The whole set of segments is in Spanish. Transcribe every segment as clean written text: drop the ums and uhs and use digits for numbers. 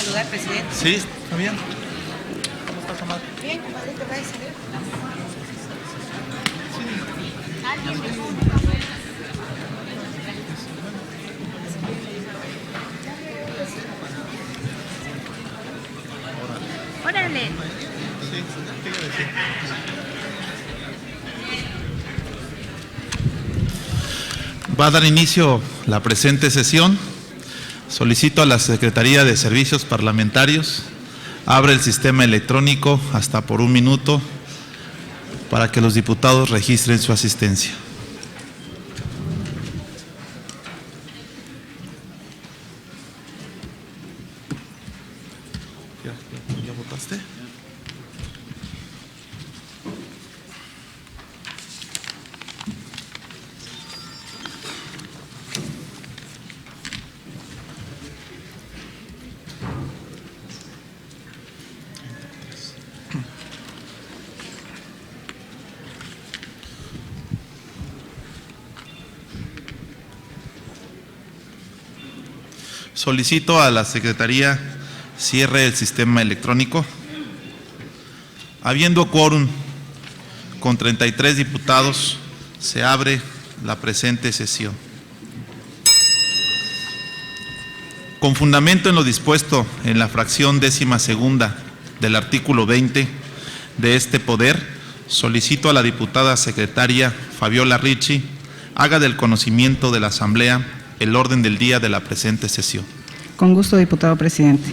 saludar, presidente. Sí, está bien. ¿Cómo estás, Omar? Bien, compadrito, gracias. Órale. Sí, ¿qué iba a decir? Va a dar inicio la presente sesión. Solicito a la Secretaría de Servicios Parlamentarios abre el sistema electrónico hasta por 1 minuto para que los diputados registren su asistencia. ¿Ya votaste? Solicito a la Secretaría cierre el sistema electrónico. Habiendo quórum con 33 diputados, se abre la presente sesión. Con fundamento en lo dispuesto en la fracción 12ª del artículo 20 de este poder, solicito a la diputada secretaria Fabiola Ricci haga del conocimiento de la Asamblea el orden del día de la presente sesión. Con gusto, diputado presidente.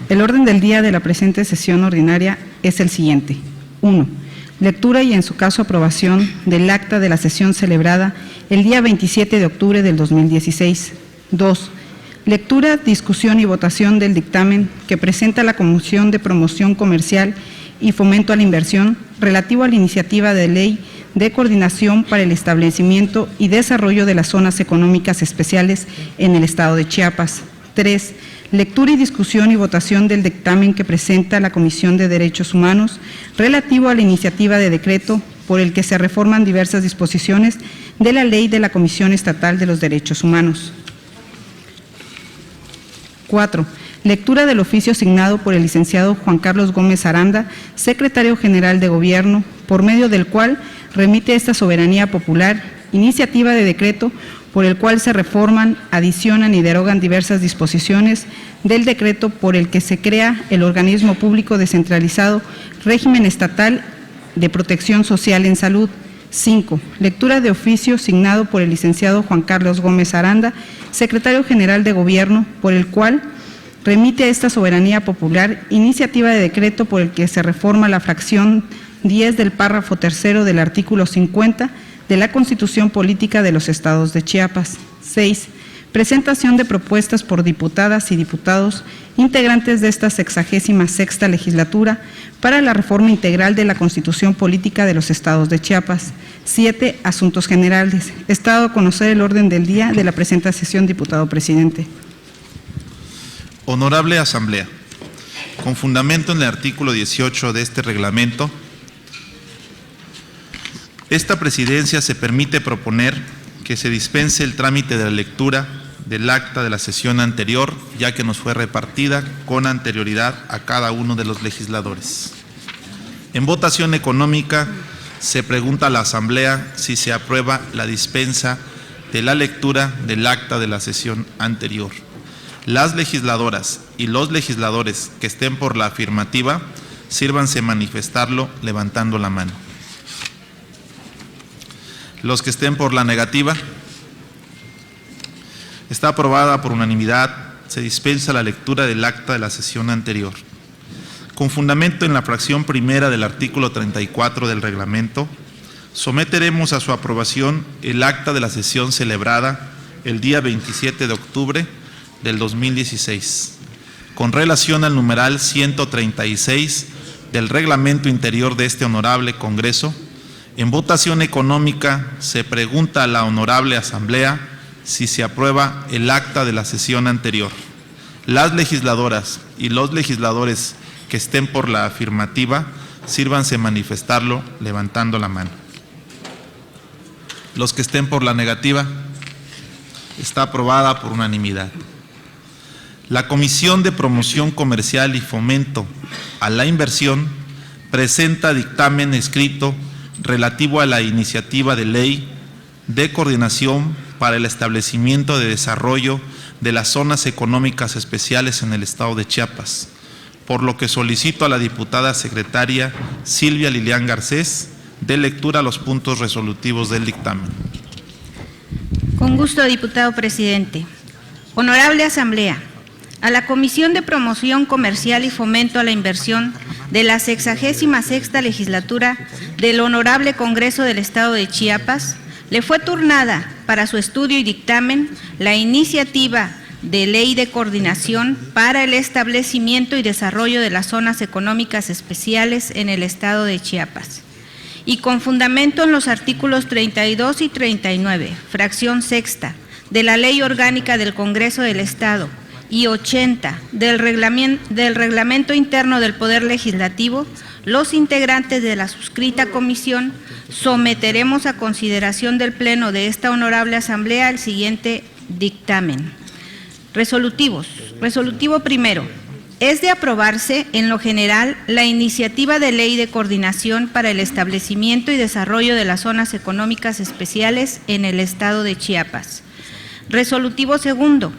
El orden del día de la presente sesión ordinaria es el siguiente. 1. Lectura y en su caso aprobación del acta de la sesión celebrada el día 27 de octubre del 2016. 2. Lectura, discusión y votación del dictamen que presenta la Comisión de Promoción Comercial y Fomento a la Inversión relativo a la iniciativa de ley de coordinación para el establecimiento y desarrollo de las zonas económicas especiales en el estado de Chiapas. 3. Lectura y discusión y votación del dictamen que presenta la Comisión de Derechos Humanos relativo a la iniciativa de decreto por el que se reforman diversas disposiciones de la Ley de la Comisión Estatal de los Derechos Humanos. 4. Lectura del oficio signado por el licenciado Juan Carlos Gómez Aranda, secretario general de Gobierno, por medio del cual remite esta soberanía popular, iniciativa de decreto por el cual se reforman, adicionan y derogan diversas disposiciones del decreto por el que se crea el organismo público descentralizado Régimen Estatal de Protección Social en Salud. 5. Lectura de oficio signado por el licenciado Juan Carlos Gómez Aranda, secretario general de Gobierno, por el cual remite a esta soberanía popular iniciativa de decreto por el que se reforma la fracción 10 del párrafo 3 del artículo 50 de la Constitución Política de los Estados de Chiapas. 6. Presentación de propuestas por diputadas y diputados integrantes de esta 66ª legislatura para la reforma integral de la Constitución Política de los Estados de Chiapas. 7. Asuntos generales. Está dado a conocer el orden del día de la presente sesión, diputado presidente. Honorable Asamblea, con fundamento en el artículo 18 de este reglamento, esta presidencia se permite proponer que se dispense el trámite de la lectura del acta de la sesión anterior, ya que nos fue repartida con anterioridad a cada uno de los legisladores. En votación económica, se pregunta a la Asamblea si se aprueba la dispensa de la lectura del acta de la sesión anterior. Las legisladoras y los legisladores que estén por la afirmativa, sírvanse manifestarlo levantando la mano. Los que estén por la negativa, está aprobada por unanimidad. Se dispensa la lectura del acta de la sesión anterior. Con fundamento en la fracción primera del artículo 34 del reglamento, someteremos a su aprobación el acta de la sesión celebrada el día 27 de octubre del 2016, con relación al numeral 136 del reglamento interior de este honorable Congreso. En votación económica se pregunta a la honorable Asamblea si se aprueba el acta de la sesión anterior. Las legisladoras y los legisladores que estén por la afirmativa, sírvanse manifestarlo levantando la mano. Los que estén por la negativa, está aprobada por unanimidad. La Comisión de Promoción Comercial y Fomento a la Inversión presenta dictamen escrito relativo a la iniciativa de ley de coordinación para el establecimiento de desarrollo de las zonas económicas especiales en el estado de Chiapas, por lo que solicito a la diputada secretaria Silvia Lilian Garcés dé lectura a los puntos resolutivos del dictamen. Con gusto, diputado presidente. Honorable Asamblea, a la Comisión de Promoción Comercial y Fomento a la Inversión de la 66ª legislatura del Honorable Congreso del Estado de Chiapas le fue turnada para su estudio y dictamen la iniciativa de Ley de Coordinación para el Establecimiento y Desarrollo de las Zonas Económicas Especiales en el Estado de Chiapas, y con fundamento en los artículos 32 y 39, fracción sexta, de la Ley Orgánica del Congreso del Estado y 80 del Reglamento Interno del Poder Legislativo, los integrantes de la suscrita comisión someteremos a consideración del Pleno de esta honorable Asamblea el siguiente dictamen. Resolutivos. Resolutivo primero. Es de aprobarse en lo general la iniciativa de Ley de Coordinación para el Establecimiento y Desarrollo de las Zonas Económicas Especiales en el Estado de Chiapas. Resolutivo segundo.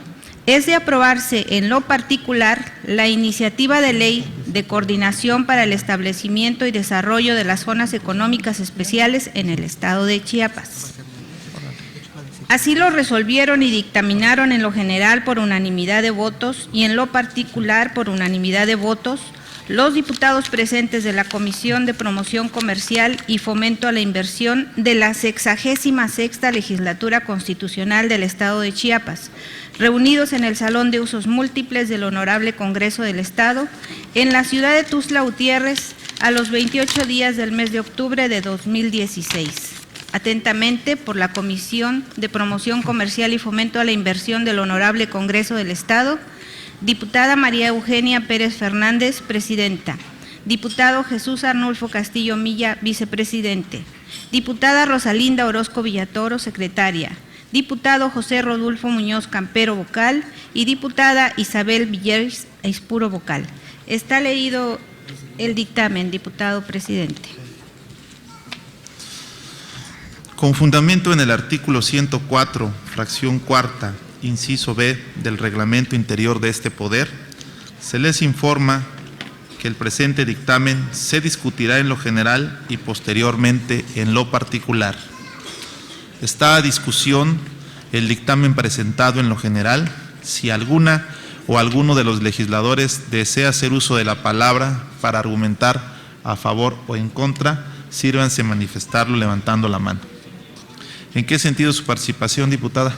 Es de aprobarse en lo particular la iniciativa de Ley de Coordinación para el Establecimiento y Desarrollo de las Zonas Económicas Especiales en el Estado de Chiapas. Así lo resolvieron y dictaminaron en lo general por unanimidad de votos y en lo particular por unanimidad de votos los diputados presentes de la Comisión de Promoción Comercial y Fomento a la Inversión de la 66ª Legislatura Constitucional del Estado de Chiapas, reunidos en el Salón de Usos Múltiples del Honorable Congreso del Estado, en la ciudad de Tuxtla Gutiérrez, a los 28 días del mes de octubre de 2016. Atentamente, por la Comisión de Promoción Comercial y Fomento a la Inversión del Honorable Congreso del Estado, diputada María Eugenia Pérez Fernández, presidenta; diputado Jesús Arnulfo Castillo Milla, vicepresidente; diputada Rosalinda Orozco Villatoro, secretaria; diputado José Rodolfo Muñoz Campero, vocal; y diputada Isabel Villeres Aispuro, vocal. Está leído el dictamen, diputado presidente. Con fundamento en el artículo 104, fracción cuarta, inciso B del reglamento interior de este Poder, se les informa que el presente dictamen se discutirá en lo general y posteriormente en lo particular. Está a discusión el dictamen presentado en lo general. Si alguna o alguno de los legisladores desea hacer uso de la palabra para argumentar a favor o en contra, sírvanse manifestarlo levantando la mano. ¿En qué sentido su participación, diputada?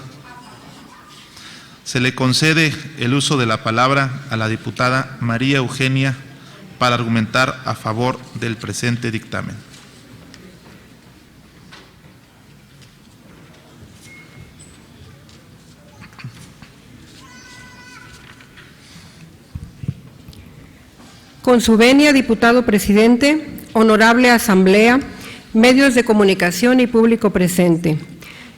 Se le concede el uso de la palabra a la diputada María Eugenia para argumentar a favor del presente dictamen. Con su venia, diputado presidente, honorable Asamblea, medios de comunicación y público presente.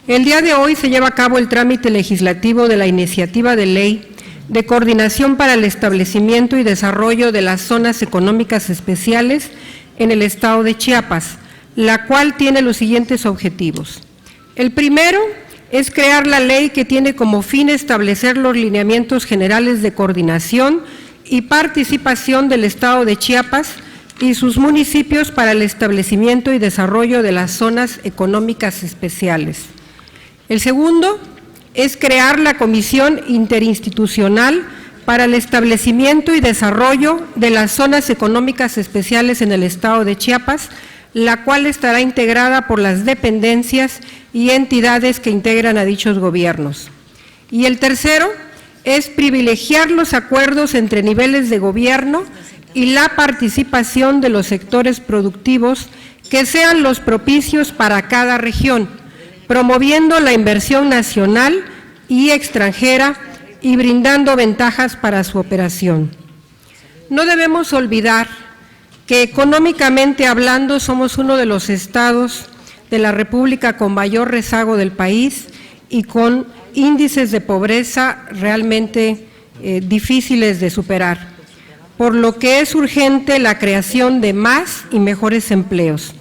El día de hoy se lleva a cabo el trámite legislativo de la iniciativa de ley de coordinación para el establecimiento y desarrollo de las zonas económicas especiales en el Estado de Chiapas, la cual tiene los siguientes objetivos. El primero es crear la ley que tiene como fin establecer los lineamientos generales de coordinación y participación del Estado de Chiapas y sus municipios para el establecimiento y desarrollo de las zonas económicas especiales. El segundo es crear la Comisión Interinstitucional para el establecimiento y desarrollo de las zonas económicas especiales en el Estado de Chiapas, la cual estará integrada por las dependencias y entidades que integran a dichos gobiernos. Y el tercero es privilegiar los acuerdos entre niveles de gobierno y la participación de los sectores productivos que sean los propicios para cada región, promoviendo la inversión nacional y extranjera y brindando ventajas para su operación. No debemos olvidar que económicamente hablando somos uno de los estados de la República con mayor rezago del país y con índices de pobreza realmente difíciles de superar, por lo que es urgente la creación de más y mejores empleos.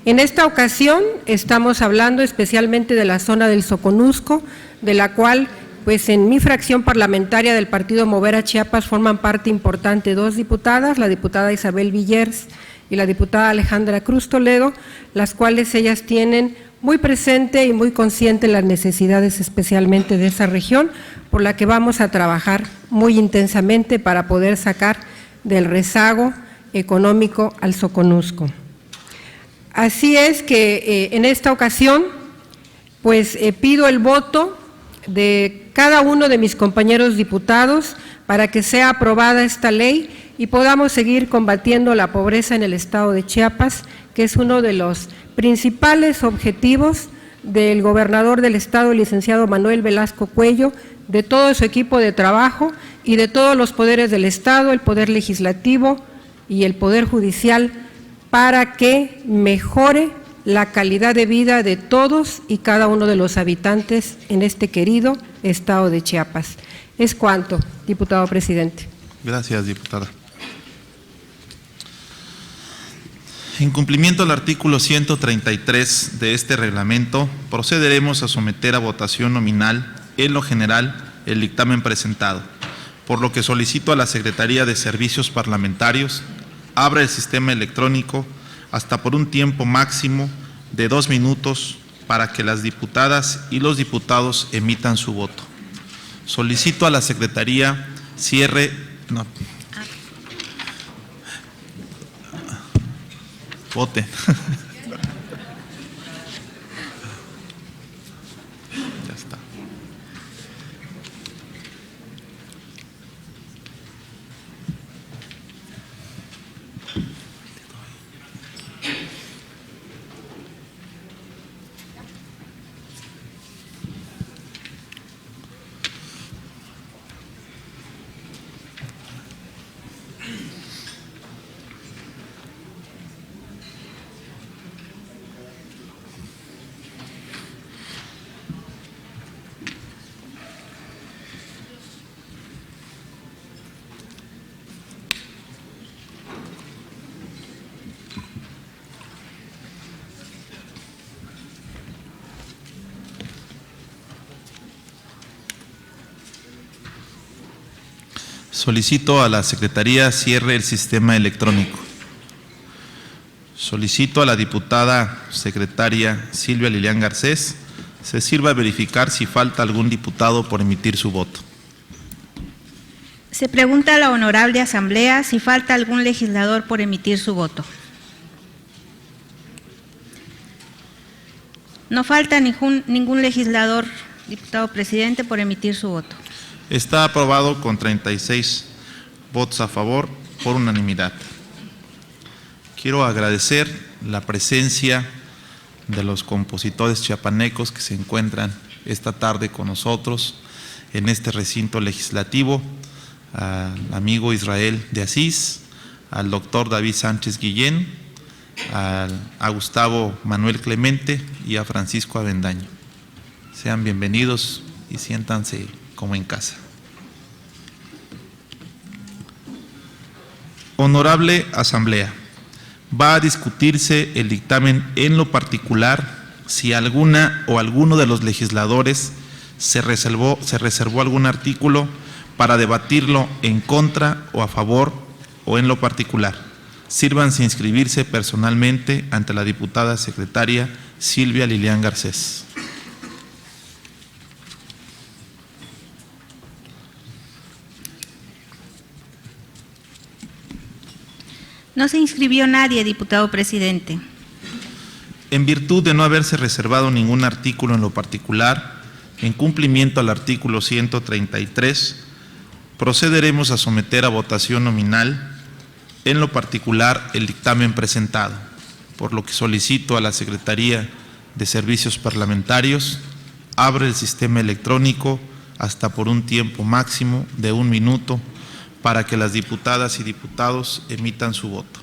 En esta ocasión estamos hablando especialmente de la zona del Soconusco, de la cual, pues en mi fracción parlamentaria del Partido Mover a Chiapas forman parte importante 2 diputadas, la diputada Isabel Villers y la diputada Alejandra Cruz Toledo, las cuales ellas tienen muy presente y muy consciente las necesidades especialmente de esa región, por la que vamos a trabajar muy intensamente para poder sacar del rezago económico al Soconusco. Así es que en esta ocasión, pues pido el voto de cada uno de mis compañeros diputados para que sea aprobada esta ley y podamos seguir combatiendo la pobreza en el estado de Chiapas, que es uno de los principales objetivos del gobernador del estado, el licenciado Manuel Velasco Cuello, de todo su equipo de trabajo y de todos los poderes del estado, el poder legislativo y el poder judicial, para que mejore la calidad de vida de todos y cada uno de los habitantes en este querido estado de Chiapas. Es cuanto, diputado presidente. Gracias, diputada. En cumplimiento al artículo 133 de este reglamento, procederemos a someter a votación nominal, en lo general, el dictamen presentado, por lo que solicito a la Secretaría de Servicios Parlamentarios abra el sistema electrónico hasta por un tiempo máximo de 2 minutos para que las diputadas y los diputados emitan su voto. Solicito a la Secretaría cierre... No. Vote. Ya está. Solicito a la Secretaría cierre el sistema electrónico. Solicito a la diputada secretaria Silvia Lilian Garcés se sirva a verificar si falta algún diputado por emitir su voto. Se pregunta a la honorable Asamblea si falta algún legislador por emitir su voto. No falta ningún legislador, diputado presidente, por emitir su voto. Está aprobado con 36 votos a favor por unanimidad. Quiero agradecer la presencia de los compositores chiapanecos que se encuentran esta tarde con nosotros en este recinto legislativo, al amigo Israel de Asís, al doctor David Sánchez Guillén, a Gustavo Manuel Clemente y a Francisco Avendaño. Sean bienvenidos y siéntanse como en casa. Honorable Asamblea, va a discutirse el dictamen en lo particular si alguna o alguno de los legisladores se reservó algún artículo para debatirlo en contra o a favor o en lo particular. Sírvanse inscribirse personalmente ante la diputada secretaria Silvia Lilian Garcés. No se inscribió nadie, diputado presidente. En virtud de no haberse reservado ningún artículo en lo particular, en cumplimiento al artículo 133, procederemos a someter a votación nominal, en lo particular, el dictamen presentado, por lo que solicito a la Secretaría de Servicios Parlamentarios abre el sistema electrónico hasta por un tiempo máximo de 1 minuto para que las diputadas y diputados emitan su voto.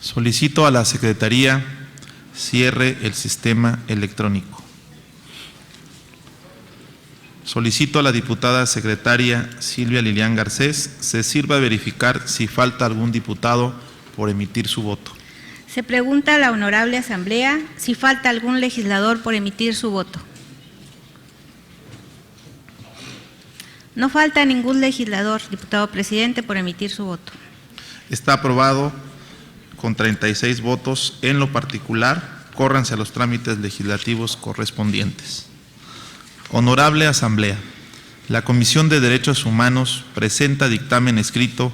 Solicito a la Secretaría cierre el sistema electrónico. Solicito a la diputada secretaria Silvia Lilian Garcés se sirva a verificar si falta algún diputado por emitir su voto. Se pregunta a la honorable Asamblea si falta algún legislador por emitir su voto. No falta ningún legislador, diputado presidente, por emitir su voto. Está aprobado con 36 votos. En lo particular, córranse a los trámites legislativos correspondientes. Honorable Asamblea, la Comisión de Derechos Humanos presenta dictamen escrito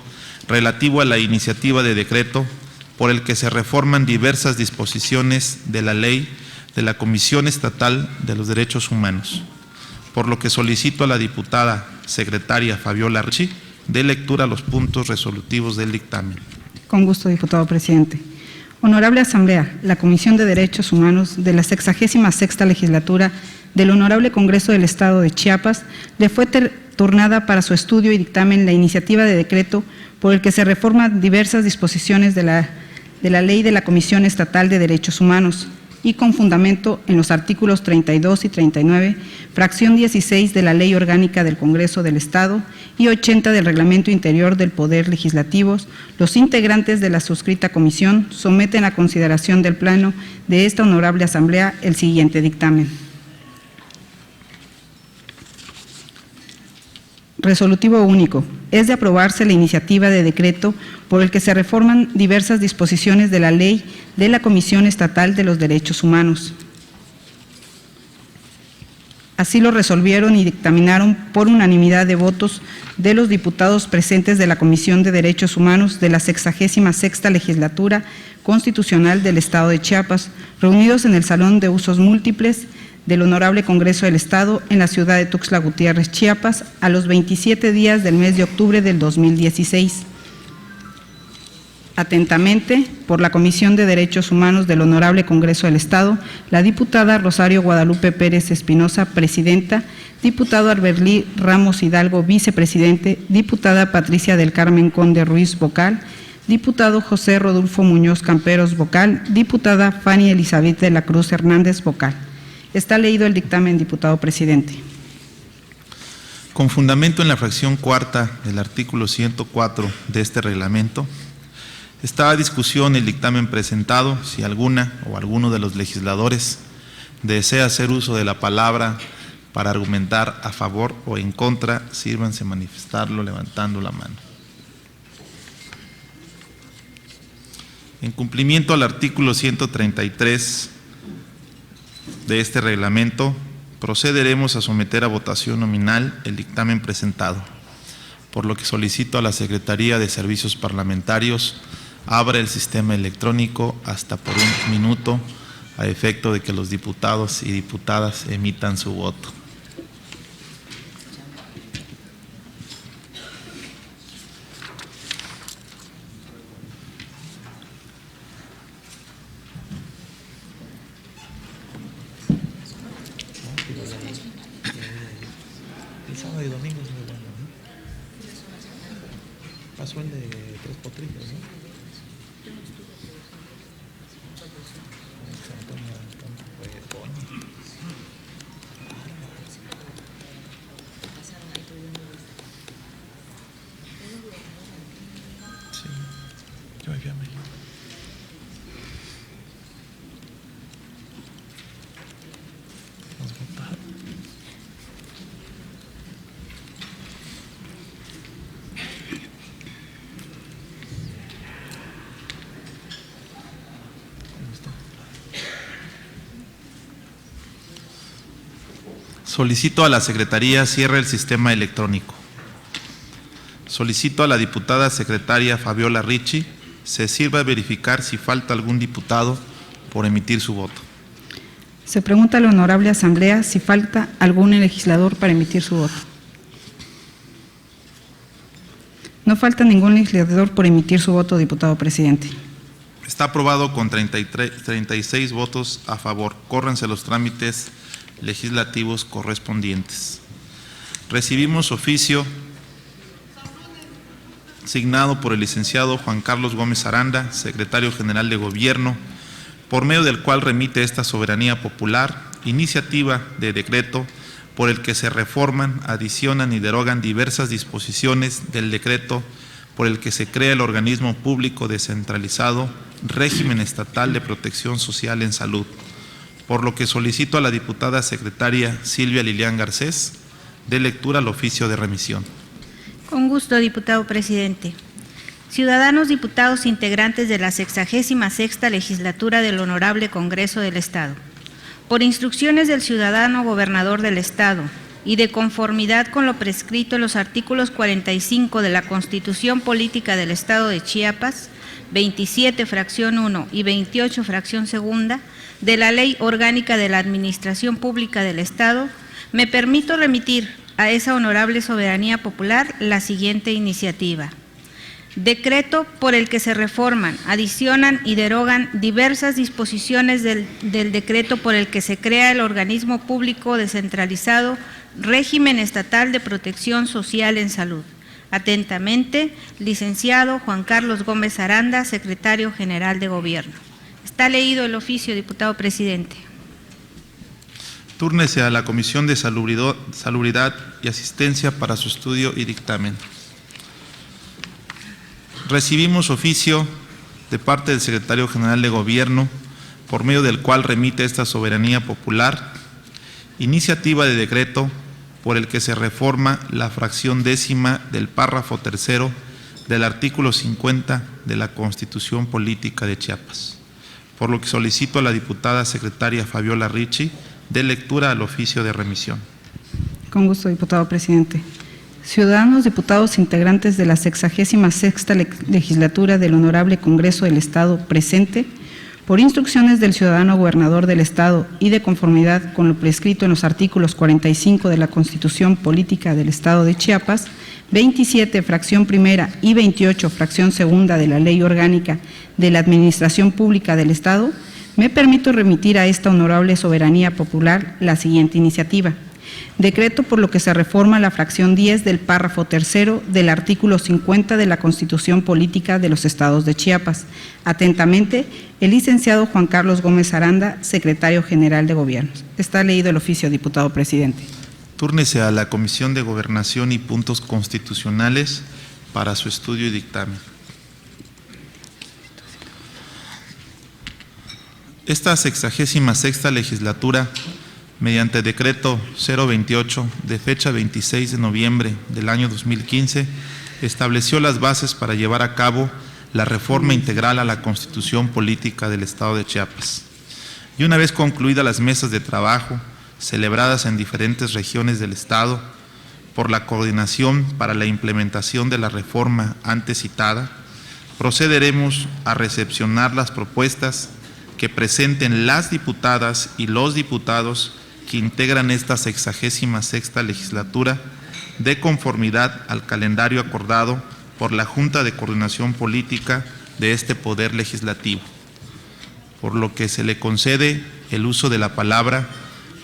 relativo a la iniciativa de decreto por el que se reforman diversas disposiciones de la Ley de la Comisión Estatal de los Derechos Humanos, por lo que solicito a la diputada secretaria Fabiola Ricci dé lectura a los puntos resolutivos del dictamen. Con gusto, diputado presidente. Honorable Asamblea, la Comisión de Derechos Humanos de la 66ª Legislatura del Honorable Congreso del Estado de Chiapas le fue turnada para su estudio y dictamen la iniciativa de decreto por el que se reforman diversas disposiciones de la Ley de la Comisión Estatal de Derechos Humanos y con fundamento en los artículos 32 y 39, fracción 16 de la Ley Orgánica del Congreso del Estado y 80 del Reglamento Interior del Poder Legislativo, los integrantes de la suscrita comisión someten a consideración del Pleno de esta honorable Asamblea el siguiente dictamen. Resolutivo único. Es de aprobarse la iniciativa de decreto por el que se reforman diversas disposiciones de la Ley de la Comisión Estatal de los Derechos Humanos. Así lo resolvieron y dictaminaron por unanimidad de votos de los diputados presentes de la Comisión de Derechos Humanos de la 66ª Legislatura Constitucional del Estado de Chiapas, reunidos en el Salón de Usos Múltiples del Honorable Congreso del Estado en la ciudad de Tuxtla Gutiérrez, Chiapas, a los 27 días del mes de octubre del 2016. Atentamente, por la Comisión de Derechos Humanos del Honorable Congreso del Estado, la diputada Rosario Guadalupe Pérez Espinosa, presidenta, diputado Arberlí Ramos Hidalgo, vicepresidente, diputada Patricia del Carmen Conde Ruiz, vocal, diputado José Rodolfo Muñoz Camperos, vocal, diputada Fanny Elizabeth de la Cruz Hernández, vocal. Está leído el dictamen, diputado presidente. Con fundamento en la fracción cuarta del artículo 104 de este reglamento, está a discusión el dictamen presentado. Si alguna o alguno de los legisladores desea hacer uso de la palabra para argumentar a favor o en contra, sírvanse manifestarlo levantando la mano. En cumplimiento al artículo 133 de este reglamento, procederemos a someter a votación nominal el dictamen presentado, por lo que solicito a la Secretaría de Servicios Parlamentarios abra el sistema electrónico hasta por un minuto a efecto de que los diputados y diputadas emitan su voto. El sábado y domingo es muy bueno, ¿no? Pasó el de Tres Potrillos, ¿no? Sí, yo me fui a México. Solicito a la Secretaría cierre el sistema electrónico. Solicito a la diputada secretaria Fabiola Ricci se sirva a verificar si falta algún diputado por emitir su voto. Se pregunta a la honorable Asamblea si falta algún legislador para emitir su voto. No falta ningún legislador por emitir su voto, diputado presidente. Está aprobado con 36 votos a favor. Córrense los trámites legislativos correspondientes. Recibimos oficio signado por el licenciado Juan Carlos Gómez Aranda, secretario general de Gobierno, por medio del cual remite esta soberanía popular, iniciativa de decreto por el que se reforman, adicionan y derogan diversas disposiciones del decreto por el que se crea el organismo público descentralizado, régimen estatal de protección social en salud, por lo que solicito a la diputada secretaria Silvia Lilian Garcés dé lectura al oficio de remisión. Con gusto, diputado presidente. Ciudadanos diputados integrantes de la 66ª legislatura del Honorable Congreso del Estado, por instrucciones del ciudadano gobernador del Estado y de conformidad con lo prescrito en los artículos 45 de la Constitución Política del Estado de Chiapas, 27, fracción 1 y 28, fracción 2 de la Ley Orgánica de la Administración Pública del Estado, me permito remitir a esa honorable soberanía popular la siguiente iniciativa. Decreto por el que se reforman, adicionan y derogan diversas disposiciones del decreto por el que se crea el organismo público descentralizado, régimen estatal de protección social en salud. Atentamente, licenciado Juan Carlos Gómez Aranda, secretario general de Gobierno. Está leído el oficio, diputado presidente. Túrnese a la Comisión de Salubridad y Asistencia para su estudio y dictamen. Recibimos oficio de parte del secretario general de Gobierno, por medio del cual remite esta soberanía popular, iniciativa de decreto por el que se reforma la fracción 10ª del párrafo 3 del artículo 50 de la Constitución Política de Chiapas, por lo que solicito a la diputada secretaria Fabiola Ricci dé lectura al oficio de remisión. Con gusto, diputado presidente. Ciudadanos diputados integrantes de la 66ª legislatura del Honorable Congreso del Estado presente, por instrucciones del ciudadano gobernador del Estado y de conformidad con lo prescrito en los artículos 45 de la Constitución Política del Estado de Chiapas, 27, fracción 1 y 28, fracción 2 de la Ley Orgánica de la Administración Pública del Estado, me permito remitir a esta honorable soberanía popular la siguiente iniciativa. Decreto por lo que se reforma la fracción 10 del párrafo 3 del artículo 50 de la Constitución Política de los Estados de Chiapas. Atentamente, el licenciado Juan Carlos Gómez Aranda, secretario general de Gobierno. Está leído el oficio, diputado presidente. Túrnese a la Comisión de Gobernación y Puntos Constitucionales para su estudio y dictamen. Esta 66ª legislatura, mediante decreto 028 de fecha 26 de noviembre del año 2015, estableció las bases para llevar a cabo la reforma integral a la Constitución Política del Estado de Chiapas. Y una vez concluidas las mesas de trabajo celebradas en diferentes regiones del Estado por la Coordinación para la Implementación de la Reforma antes citada, procederemos a recepcionar las propuestas que presenten las diputadas y los diputados que integran esta 66ª legislatura de conformidad al calendario acordado por la Junta de Coordinación Política de este Poder Legislativo, por lo que se le concede el uso de la palabra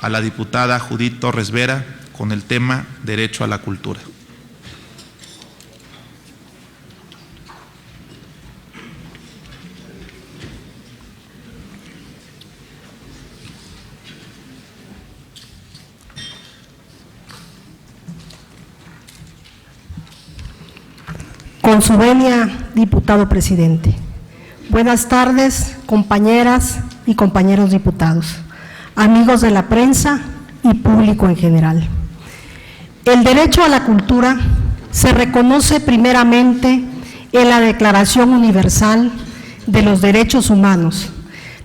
a la diputada Judith Torres Vera con el tema Derecho a la Cultura. Con su venia, diputado presidente. Buenas tardes, compañeras y compañeros diputados, amigos de la prensa y público en general. El derecho a la cultura se reconoce primeramente en la Declaración Universal de los Derechos Humanos,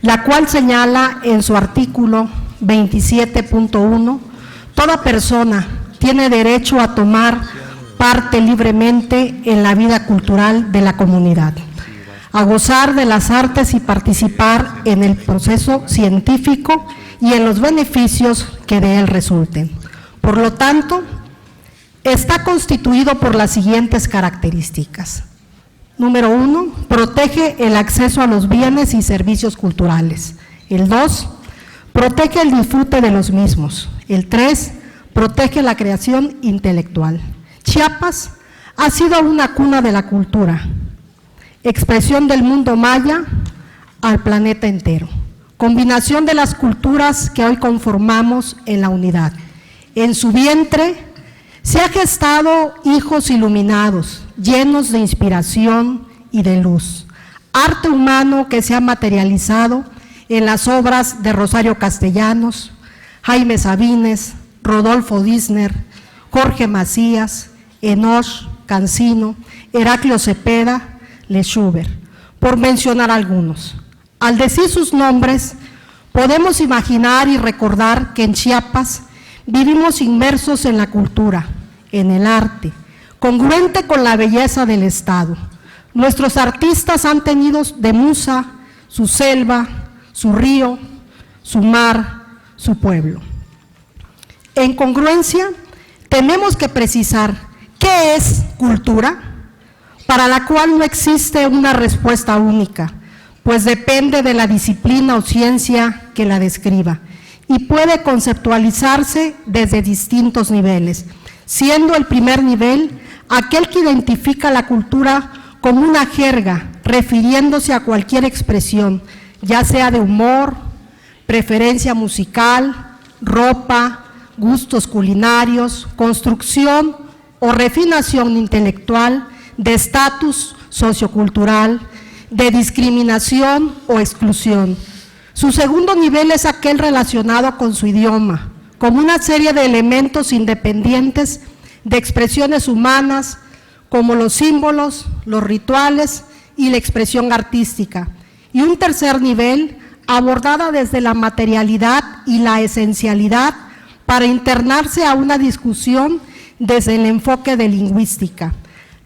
la cual señala en su artículo 27.1, toda persona tiene derecho a tomar parte libremente en la vida cultural de la comunidad, a gozar de las artes y participar en el proceso científico y en los beneficios que de él resulten. Por lo tanto, está constituido por las siguientes características. Número 1, protege el acceso a los bienes y servicios culturales. El 2, protege el disfrute de los mismos. El 3, protege la creación intelectual. Chiapas ha sido una cuna de la cultura, expresión del mundo maya al planeta entero, combinación de las culturas que hoy conformamos en la unidad. En su vientre se ha gestado hijos iluminados, llenos de inspiración y de luz, arte humano que se ha materializado en las obras de Rosario Castellanos, Jaime Sabines, Rodolfo Disner, Jorge Macías, Enoch Cancino, Heraclio Cepeda, Schubert, por mencionar algunos. Al decir sus nombres, podemos imaginar y recordar que en Chiapas vivimos inmersos en la cultura, en el arte, congruente con la belleza del Estado. Nuestros artistas han tenido de musa su selva, su río, su mar, su pueblo. En congruencia, tenemos que precisar qué es cultura, para la cual no existe una respuesta única, pues depende de la disciplina o ciencia que la describa y puede conceptualizarse desde distintos niveles, siendo el primer nivel aquel que identifica la cultura como una jerga, refiriéndose a cualquier expresión, ya sea de humor, preferencia musical, ropa, gustos culinarios, construcción o refinación intelectual, de estatus sociocultural, de discriminación o exclusión. Su segundo nivel es aquel relacionado con su idioma, como una serie de elementos independientes de expresiones humanas, como los símbolos, los rituales y la expresión artística. Y un tercer nivel, abordada desde la materialidad y la esencialidad, para internarse a una discusión desde el enfoque de lingüística,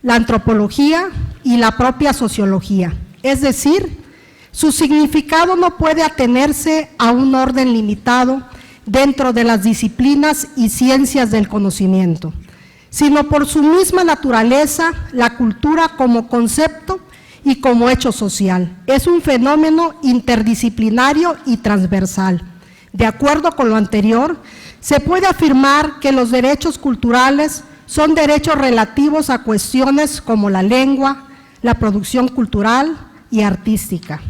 la antropología y la propia sociología. Es decir, su significado no puede atenerse a un orden limitado dentro de las disciplinas y ciencias del conocimiento, sino por su misma naturaleza, la cultura como concepto y como hecho social. Es un fenómeno interdisciplinario y transversal. De acuerdo con lo anterior, se puede afirmar que los derechos culturales son derechos relativos a cuestiones como la lengua, la producción cultural y artística.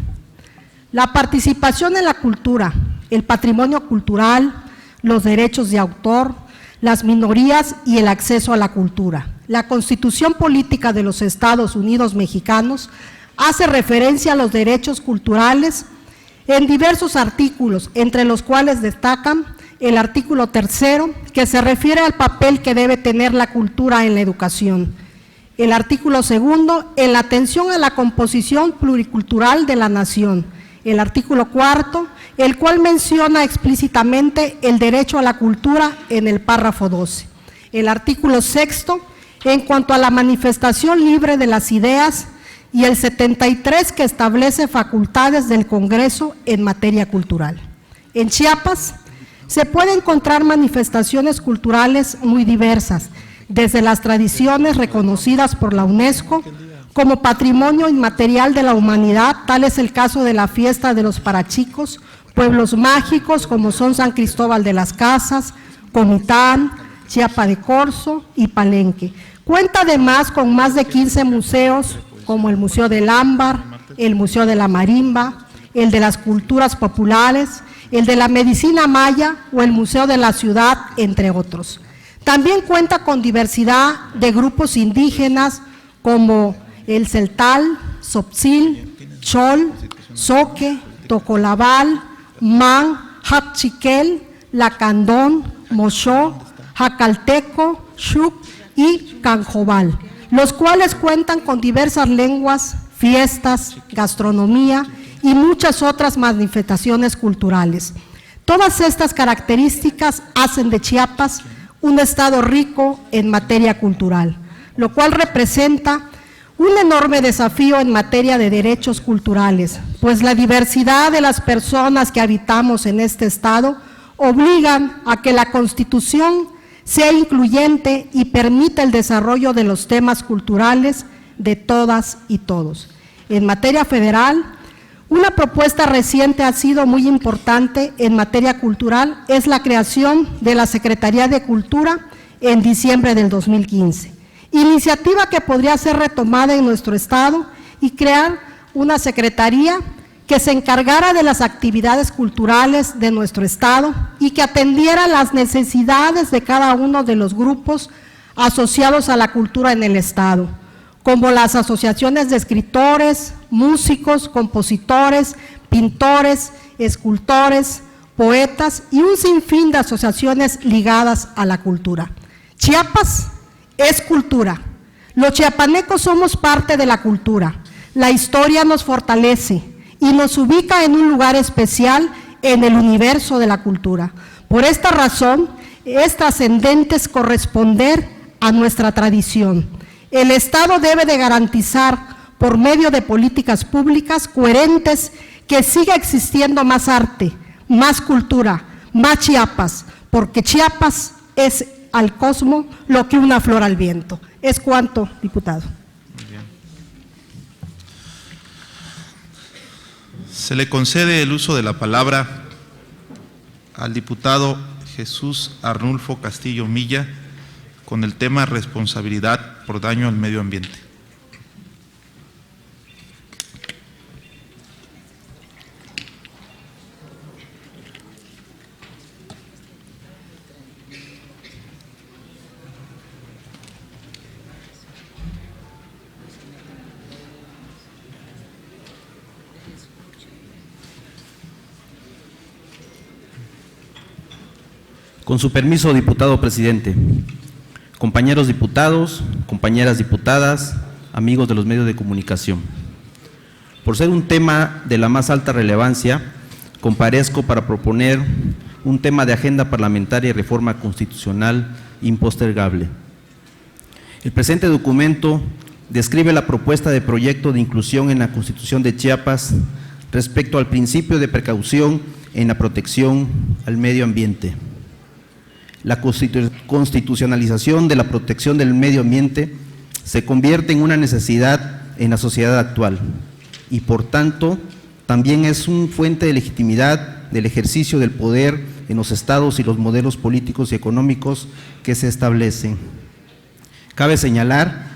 La participación en la cultura, el patrimonio cultural, los derechos de autor, las minorías y el acceso a la cultura. La Constitución Política de los Estados Unidos Mexicanos hace referencia a los derechos culturales en diversos artículos, entre los cuales destacan el artículo 3º, que se refiere al papel que debe tener la cultura en la educación. El artículo 2º, en la atención a la composición pluricultural de la nación. El artículo 4º, el cual menciona explícitamente el derecho a la cultura en el párrafo 12. El artículo 6º, en cuanto a la manifestación libre de las ideas, y el 73, que establece facultades del Congreso en materia cultural. En Chiapas se pueden encontrar manifestaciones culturales muy diversas, desde las tradiciones reconocidas por la UNESCO como Patrimonio Inmaterial de la Humanidad, tal es el caso de la fiesta de los Parachicos, pueblos mágicos como son San Cristóbal de las Casas, Comitán, Chiapa de Corzo y Palenque. Cuenta además con más de 15 museos, como el Museo del Ámbar, el Museo de la Marimba, el de las Culturas Populares, el de la Medicina Maya o el Museo de la Ciudad, entre otros. También cuenta con diversidad de grupos indígenas como el Celtal, Tzoptzil, Chol, Zoque, Tocolabal, Man, Hatchiquel, Lacandón, Moxó, Jacalteco, Xuc y Canjobal, los cuales cuentan con diversas lenguas, fiestas, gastronomía y muchas otras manifestaciones culturales. Todas estas características hacen de Chiapas un estado rico en materia cultural, lo cual representa un enorme desafío en materia de derechos culturales, pues la diversidad de las personas que habitamos en este estado obligan a que la Constitución sea incluyente y permita el desarrollo de los temas culturales de todas y todos. En materia federal, una propuesta reciente ha sido muy importante en materia cultural, es la creación de la Secretaría de Cultura en diciembre del 2015. iniciativa que podría ser retomada en nuestro estado y crear una secretaría que se encargara de las actividades culturales de nuestro estado y que atendiera las necesidades de cada uno de los grupos asociados a la cultura en el estado, como las asociaciones de escritores, músicos, compositores, pintores, escultores, poetas y un sinfín de asociaciones ligadas a la cultura. Chiapas es cultura. Los chiapanecos somos parte de la cultura. La historia nos fortalece y nos ubica en un lugar especial en el universo de la cultura. Por esta razón, es trascendente corresponder a nuestra tradición. El Estado debe de garantizar, por medio de políticas públicas coherentes, que siga existiendo más arte, más cultura, más Chiapas, porque Chiapas es al cosmos lo que una flor al viento. Es cuanto, diputado. Muy bien. Se le concede el uso de la palabra al diputado Jesús Arnulfo Castillo Milla con el tema responsabilidad por daño al medio ambiente. Con su permiso, diputado presidente, compañeros diputados, compañeras diputadas, amigos de los medios de comunicación. Por ser un tema de la más alta relevancia, comparezco para proponer un tema de agenda parlamentaria y reforma constitucional impostergable. El presente documento describe la propuesta de proyecto de inclusión en la Constitución de Chiapas respecto al principio de precaución en la protección al medio ambiente. La constitucionalización de la protección del medio ambiente se convierte en una necesidad en la sociedad actual y, por tanto, también es una fuente de legitimidad del ejercicio del poder en los estados y los modelos políticos y económicos que se establecen. Cabe señalar,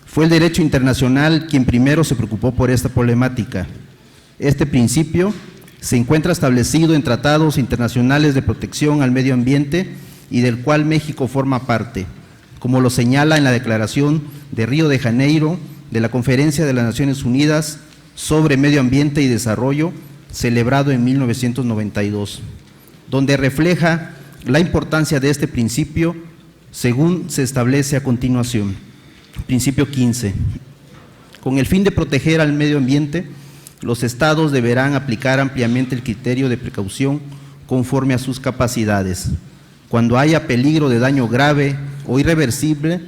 fue el derecho internacional quien primero se preocupó por esta problemática. Este principio se encuentra establecido en tratados internacionales de protección al medio ambiente y del cual México forma parte, como lo señala en la Declaración de Río de Janeiro de la Conferencia de las Naciones Unidas sobre Medio Ambiente y Desarrollo, celebrado en 1992, donde refleja la importancia de este principio según se establece a continuación. Principio 15. Con el fin de proteger al medio ambiente, los estados deberán aplicar ampliamente el criterio de precaución conforme a sus capacidades. Cuando haya peligro de daño grave o irreversible,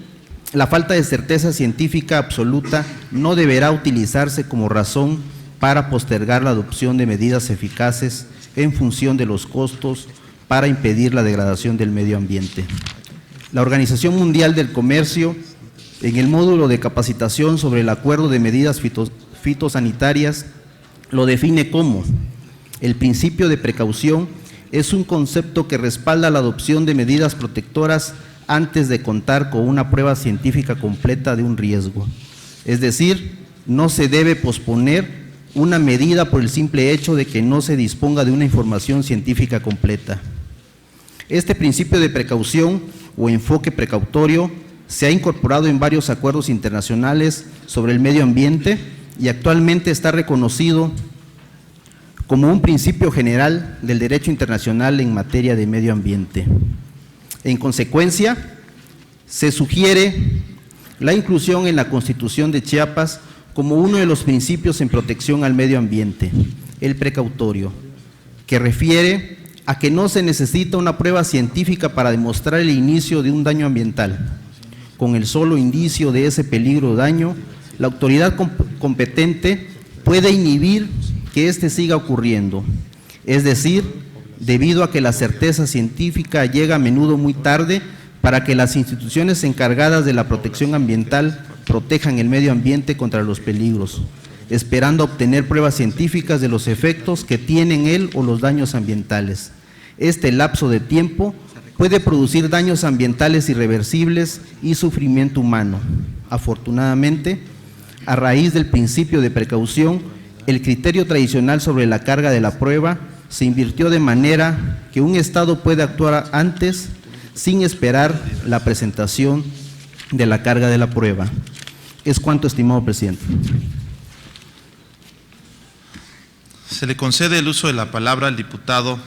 la falta de certeza científica absoluta no deberá utilizarse como razón para postergar la adopción de medidas eficaces en función de los costos para impedir la degradación del medio ambiente. La Organización Mundial del Comercio, en el módulo de capacitación sobre el acuerdo de medidas fitosanitarias, lo define como: el principio de precaución es un concepto que respalda la adopción de medidas protectoras antes de contar con una prueba científica completa de un riesgo. Es decir, no se debe posponer una medida por el simple hecho de que no se disponga de una información científica completa. Este principio de precaución o enfoque precautorio se ha incorporado en varios acuerdos internacionales sobre el medio ambiente y actualmente está reconocido como un principio general del derecho internacional en materia de medio ambiente. En consecuencia, se sugiere la inclusión en la Constitución de Chiapas como uno de los principios en protección al medio ambiente, el precautorio, que refiere a que no se necesita una prueba científica para demostrar el inicio de un daño ambiental. Con el solo indicio de ese peligro o daño, la autoridad competente puede inhibir que éste siga ocurriendo, es decir, debido a que la certeza científica llega a menudo muy tarde para que las instituciones encargadas de la protección ambiental protejan el medio ambiente contra los peligros, esperando obtener pruebas científicas de los efectos que tienen él o los daños ambientales. Este lapso de tiempo puede producir daños ambientales irreversibles y sufrimiento humano. Afortunadamente, a raíz del principio de precaución, el criterio tradicional sobre la carga de la prueba se invirtió de manera que un Estado puede actuar antes sin esperar la presentación de la carga de la prueba. Es cuanto, estimado presidente. Se le concede el uso de la palabra al diputado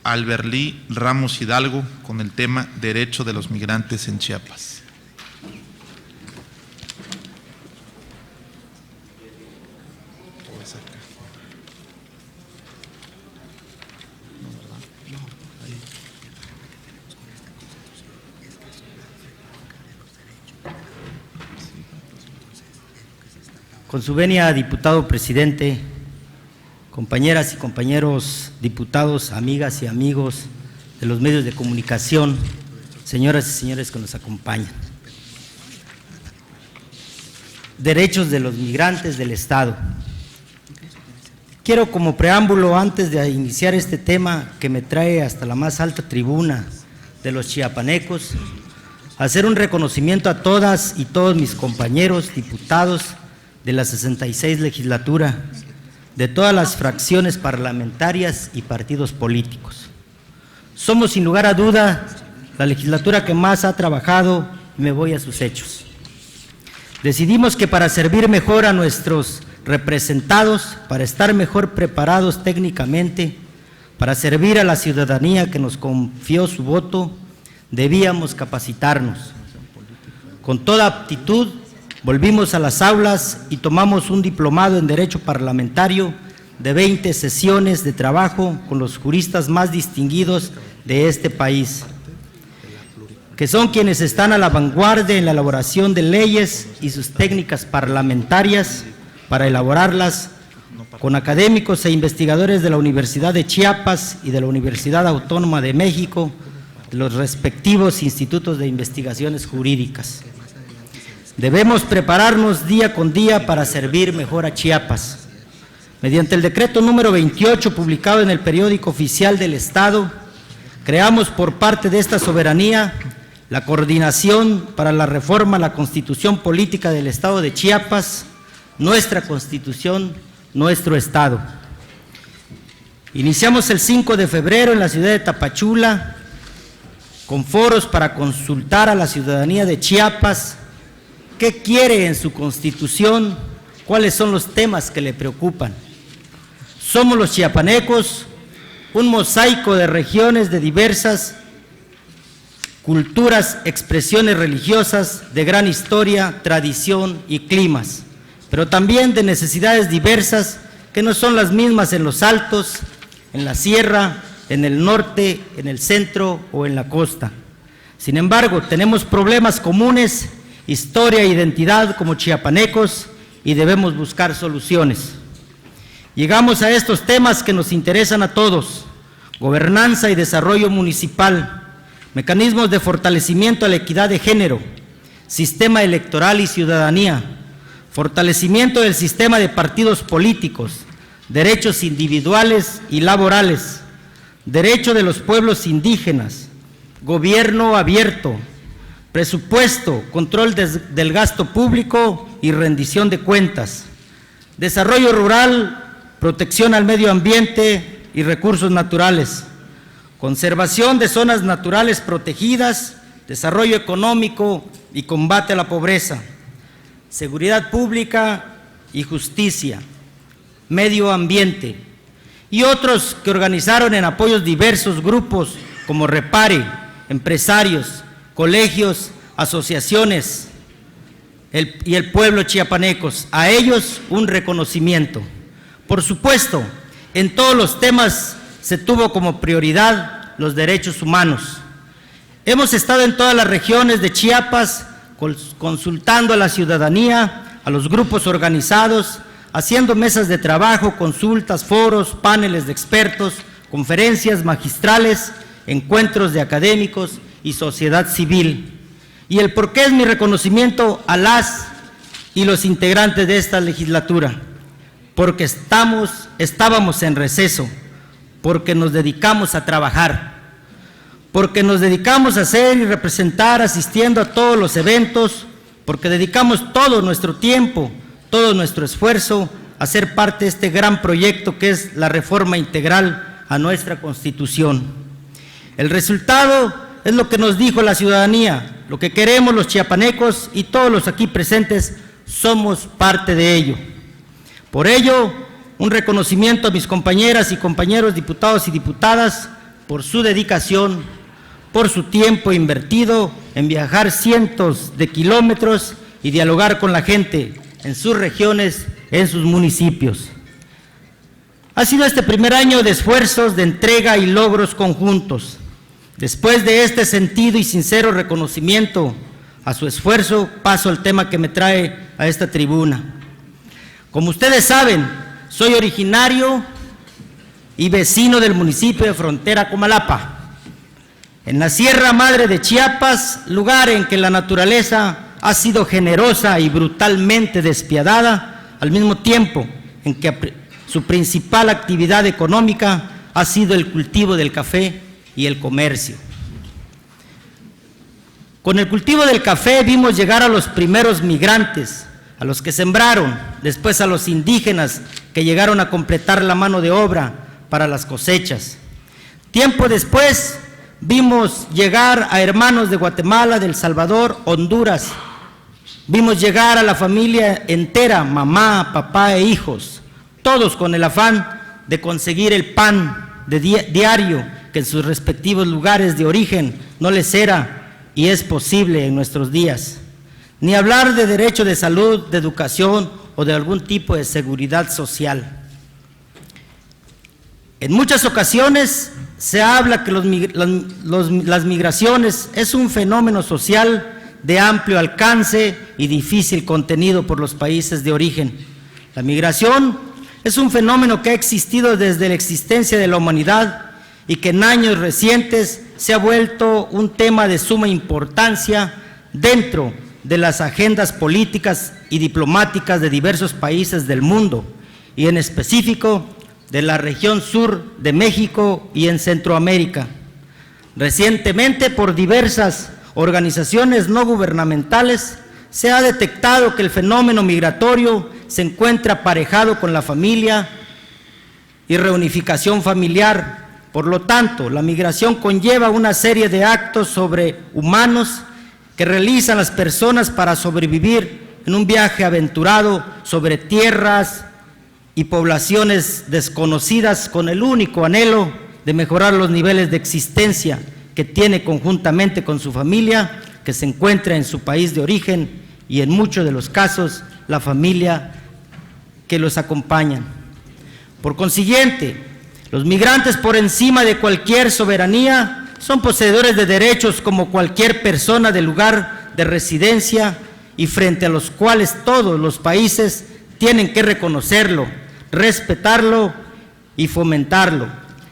Alberlí Ramos Hidalgo con el tema Derecho de los Migrantes en Chiapas. Con su venia, diputado presidente, compañeras y compañeros diputados, amigas y amigos de los medios de comunicación, señoras y señores que nos acompañan. Derechos de los migrantes del Estado. Quiero, como preámbulo, antes de iniciar este tema que me trae hasta la más alta tribuna de los chiapanecos, hacer un reconocimiento a todas y todos mis compañeros diputados de la 66 legislatura, de todas las fracciones parlamentarias y partidos políticos. Somos, sin lugar a duda, la legislatura que más ha trabajado, y me voy a sus hechos. Decidimos que para servir mejor a nuestros representados, para estar mejor preparados técnicamente, para servir a la ciudadanía que nos confió su voto, debíamos capacitarnos. Con toda aptitud, volvimos a las aulas y tomamos un diplomado en Derecho Parlamentario de 20 sesiones de trabajo con los juristas más distinguidos de este país, que son quienes están a la vanguardia en la elaboración de leyes y sus técnicas parlamentarias para elaborarlas, con académicos e investigadores de la Universidad de Chiapas y de la Universidad Autónoma de México, de los respectivos institutos de investigaciones jurídicas. Debemos prepararnos día con día para servir mejor a Chiapas. Mediante el decreto número 28, publicado en el Periódico Oficial del Estado, creamos por parte de esta soberanía la Coordinación para la Reforma a la Constitución Política del Estado de Chiapas, nuestra Constitución, nuestro Estado. Iniciamos el 5 de febrero en la ciudad de Tapachula, con foros para consultar a la ciudadanía de Chiapas qué quiere en su Constitución, cuáles son los temas que le preocupan. Somos los chiapanecos, un mosaico de regiones de diversas culturas, expresiones religiosas, de gran historia, tradición y climas, pero también de necesidades diversas que no son las mismas en los altos, en la sierra, en el norte, en el centro o en la costa. Sin embargo, tenemos problemas comunes, historia e identidad como chiapanecos, y debemos buscar soluciones. Llegamos a estos temas que nos interesan a todos: gobernanza y desarrollo municipal, mecanismos de fortalecimiento a la equidad de género, sistema electoral y ciudadanía, fortalecimiento del sistema de partidos políticos, derechos individuales y laborales, derecho de los pueblos indígenas, gobierno abierto, presupuesto, control del gasto público y rendición de cuentas, desarrollo rural, protección al medio ambiente y recursos naturales, conservación de zonas naturales protegidas, desarrollo económico y combate a la pobreza, seguridad pública y justicia, medio ambiente, y otros que organizaron en apoyos diversos grupos como Repare, empresarios, colegios, asociaciones y el pueblo chiapanecos. A ellos un reconocimiento. Por supuesto, en todos los temas se tuvo como prioridad los derechos humanos. Hemos estado en todas las regiones de Chiapas consultando a la ciudadanía, a los grupos organizados, haciendo mesas de trabajo, consultas, foros, paneles de expertos, conferencias magistrales, encuentros de académicos y sociedad civil. Y el por qué es mi reconocimiento a las y los integrantes de esta legislatura: porque estábamos en receso, porque nos dedicamos a trabajar, porque nos dedicamos a hacer y representar asistiendo a todos los eventos, porque dedicamos todo nuestro tiempo, todo nuestro esfuerzo a ser parte de este gran proyecto que es la reforma integral a nuestra Constitución. El resultado es lo que nos dijo la ciudadanía, lo que queremos los chiapanecos y todos los aquí presentes somos parte de ello. Por ello, un reconocimiento a mis compañeras y compañeros diputados y diputadas por su dedicación, por su tiempo invertido en viajar cientos de kilómetros y dialogar con la gente en sus regiones, en sus municipios. Ha sido este primer año de esfuerzos, de entrega y logros conjuntos. Después de este sentido y sincero reconocimiento a su esfuerzo, paso al tema que me trae a esta tribuna. Como ustedes saben, soy originario y vecino del municipio de Frontera Comalapa, en la Sierra Madre de Chiapas, lugar en que la naturaleza ha sido generosa y brutalmente despiadada, al mismo tiempo en que su principal actividad económica ha sido el cultivo del café y el comercio. Con el cultivo del café vimos llegar a los primeros migrantes, a los que sembraron, después a los indígenas que llegaron a completar la mano de obra para las cosechas. Tiempo después vimos llegar a hermanos de Guatemala, de El Salvador, Honduras. Vimos llegar a la familia entera, mamá, papá e hijos, todos con el afán de conseguir el pan de diario que en sus respectivos lugares de origen no les era y es posible en nuestros días. Ni hablar de derecho de salud, de educación o de algún tipo de seguridad social. En muchas ocasiones se habla que las migraciones es un fenómeno social de amplio alcance y difícil contenido por los países de origen. La migración es un fenómeno que ha existido desde la existencia de la humanidad y que en años recientes se ha vuelto un tema de suma importancia dentro de las agendas políticas y diplomáticas de diversos países del mundo y en específico de la región sur de México y en Centroamérica. Recientemente, por diversas organizaciones no gubernamentales, se ha detectado que el fenómeno migratorio se encuentra aparejado con la familia y reunificación familiar. Por lo tanto, la migración conlleva una serie de actos sobrehumanos que realizan las personas para sobrevivir en un viaje aventurado sobre tierras y poblaciones desconocidas con el único anhelo de mejorar los niveles de existencia que tiene conjuntamente con su familia que se encuentra en su país de origen y en muchos de los casos la familia que los acompañan. Por consiguiente, los migrantes por encima de cualquier soberanía son poseedores de derechos como cualquier persona del lugar de residencia y frente a los cuales todos los países tienen que reconocerlo, respetarlo y fomentarlo.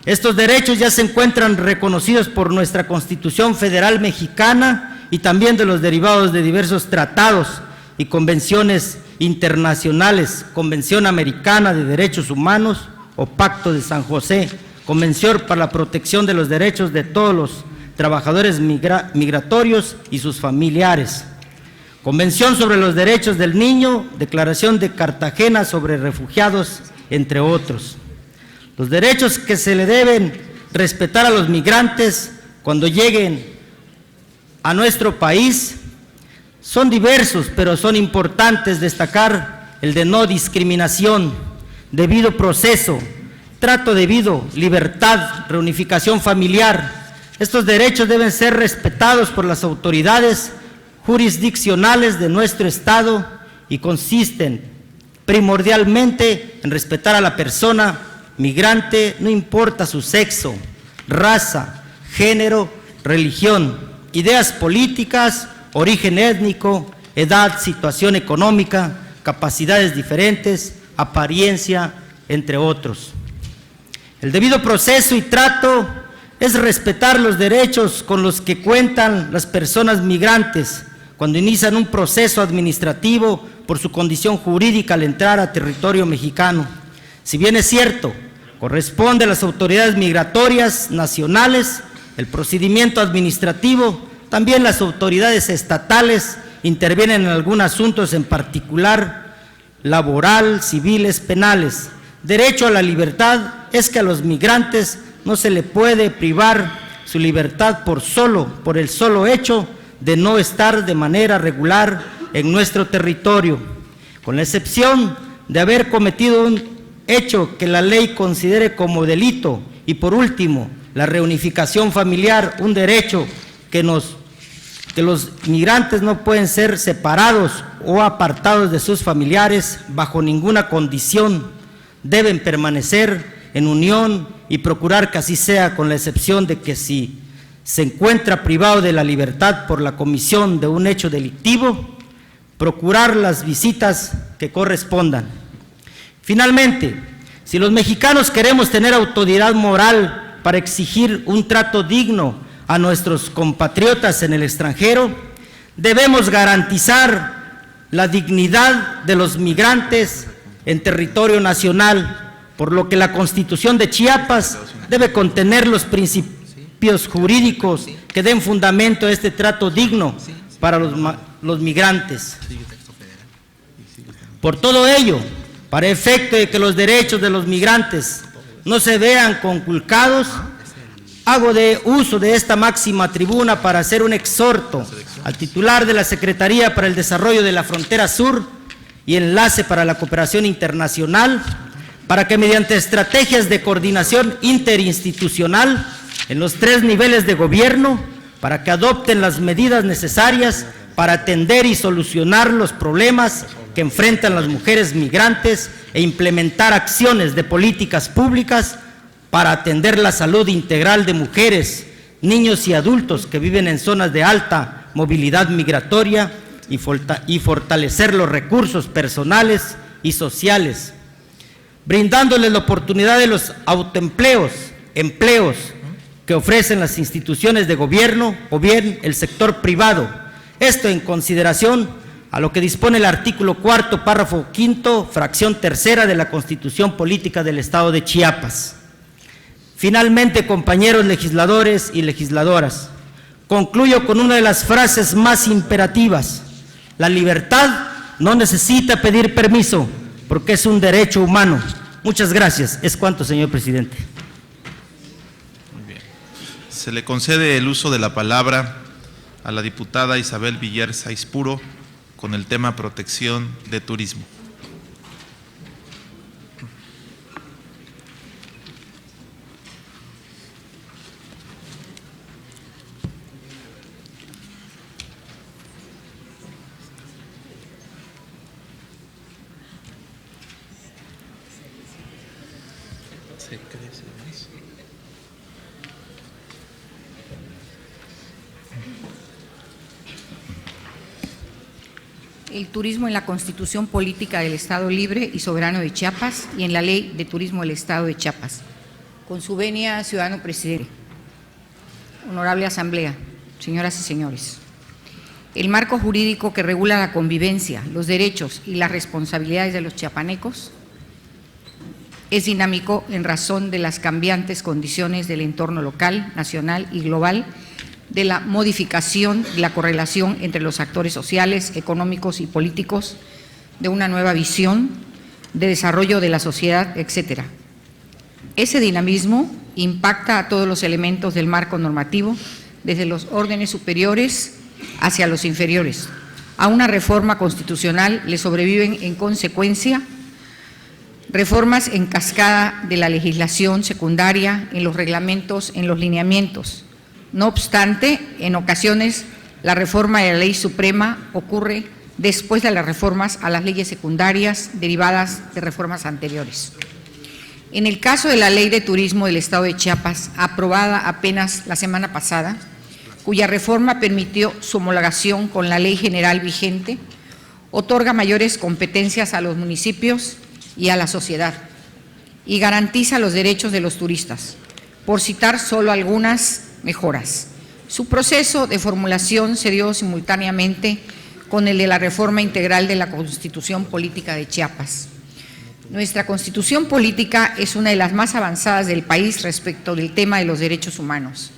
Estos derechos ya se encuentran reconocidos por nuestra Constitución Federal Mexicana y también de los derivados de diversos tratados y convenciones internacionales, Convención Americana de Derechos Humanos o Pacto de San José, Convención para la Protección de los Derechos de todos los trabajadores migratorios y sus familiares, Convención sobre los Derechos del Niño, Declaración de Cartagena sobre Refugiados, entre otros. Los derechos que se le deben respetar a los migrantes cuando lleguen a nuestro país son diversos, pero son importantes destacar el de no discriminación, debido proceso, trato debido, libertad, reunificación familiar. Estos derechos deben ser respetados por las autoridades jurisdiccionales de nuestro Estado y consisten primordialmente en respetar a la persona migrante, no importa su sexo, raza, género, religión, ideas políticas, origen étnico, edad, situación económica, capacidades diferentes, apariencia, entre otros. El debido proceso y trato es respetar los derechos con los que cuentan las personas migrantes cuando inician un proceso administrativo por su condición jurídica al entrar a territorio mexicano. Si bien es cierto, corresponde a las autoridades migratorias nacionales el procedimiento administrativo, también las autoridades estatales intervienen en algunos asuntos, en particular laboral, civiles, penales. Derecho a la libertad es que a los migrantes no se le puede privar su libertad por el solo hecho de no estar de manera regular en nuestro territorio, con la excepción de haber cometido un hecho que la ley considere como delito. Y por último, la reunificación familiar, un derecho que los migrantes no pueden ser separados o apartados de sus familiares bajo ninguna condición, deben permanecer en unión y procurar que así sea, con la excepción de que si se encuentra privado de la libertad por la comisión de un hecho delictivo, procurar las visitas que correspondan. Finalmente, si los mexicanos queremos tener autoridad moral para exigir un trato digno a nuestros compatriotas en el extranjero, debemos garantizar la dignidad de los migrantes en territorio nacional, por lo que la Constitución de Chiapas debe contener los principios jurídicos que den fundamento a este trato digno para los migrantes. Por todo ello, para efecto de que los derechos de los migrantes no se vean conculcados, hago uso de esta máxima tribuna para hacer un exhorto al titular de la Secretaría para el Desarrollo de la Frontera Sur y Enlace para la Cooperación Internacional, para que mediante estrategias de coordinación interinstitucional en los 3 niveles de gobierno, para que adopten las medidas necesarias para atender y solucionar los problemas que enfrentan las mujeres migrantes e implementar acciones de políticas públicas para atender la salud integral de mujeres, niños y adultos que viven en zonas de alta movilidad migratoria y fortalecer los recursos personales y sociales, brindándoles la oportunidad de los autoempleos, empleos que ofrecen las instituciones de gobierno o bien el sector privado. Esto en consideración a lo que dispone el artículo 4, párrafo 5, fracción 3 de la Constitución Política del Estado de Chiapas. Finalmente, compañeros legisladores y legisladoras, concluyo con una de las frases más imperativas: la libertad no necesita pedir permiso, porque es un derecho humano. Muchas gracias. Es cuanto, señor presidente. Muy bien. Se le concede el uso de la palabra a la diputada Isabel Villar Saispuro con el tema protección de turismo. El turismo en la Constitución Política del Estado Libre y Soberano de Chiapas y en la Ley de Turismo del Estado de Chiapas. Con su venia, ciudadano presidente. Honorable Asamblea, señoras y señores. El marco jurídico que regula la convivencia, los derechos y las responsabilidades de los chiapanecos es dinámico en razón de las cambiantes condiciones del entorno local, nacional y global, de la modificación de la correlación entre los actores sociales, económicos y políticos, de una nueva visión de desarrollo de la sociedad, etcétera. Ese dinamismo impacta a todos los elementos del marco normativo, desde los órdenes superiores hacia los inferiores. A una reforma constitucional le sobreviven en consecuencia reformas en cascada de la legislación secundaria, en los reglamentos, en los lineamientos. No obstante, en ocasiones la reforma de la ley suprema ocurre después de las reformas a las leyes secundarias derivadas de reformas anteriores. En el caso de la Ley de Turismo del Estado de Chiapas, aprobada apenas la semana pasada, cuya reforma permitió su homologación con la ley general vigente, otorga mayores competencias a los municipios y a la sociedad y garantiza los derechos de los turistas, por citar solo algunas mejoras. Su proceso de formulación se dio simultáneamente con el de la reforma integral de la Constitución Política de Chiapas. Nuestra Constitución Política es una de las más avanzadas del país respecto del tema de los derechos humanos.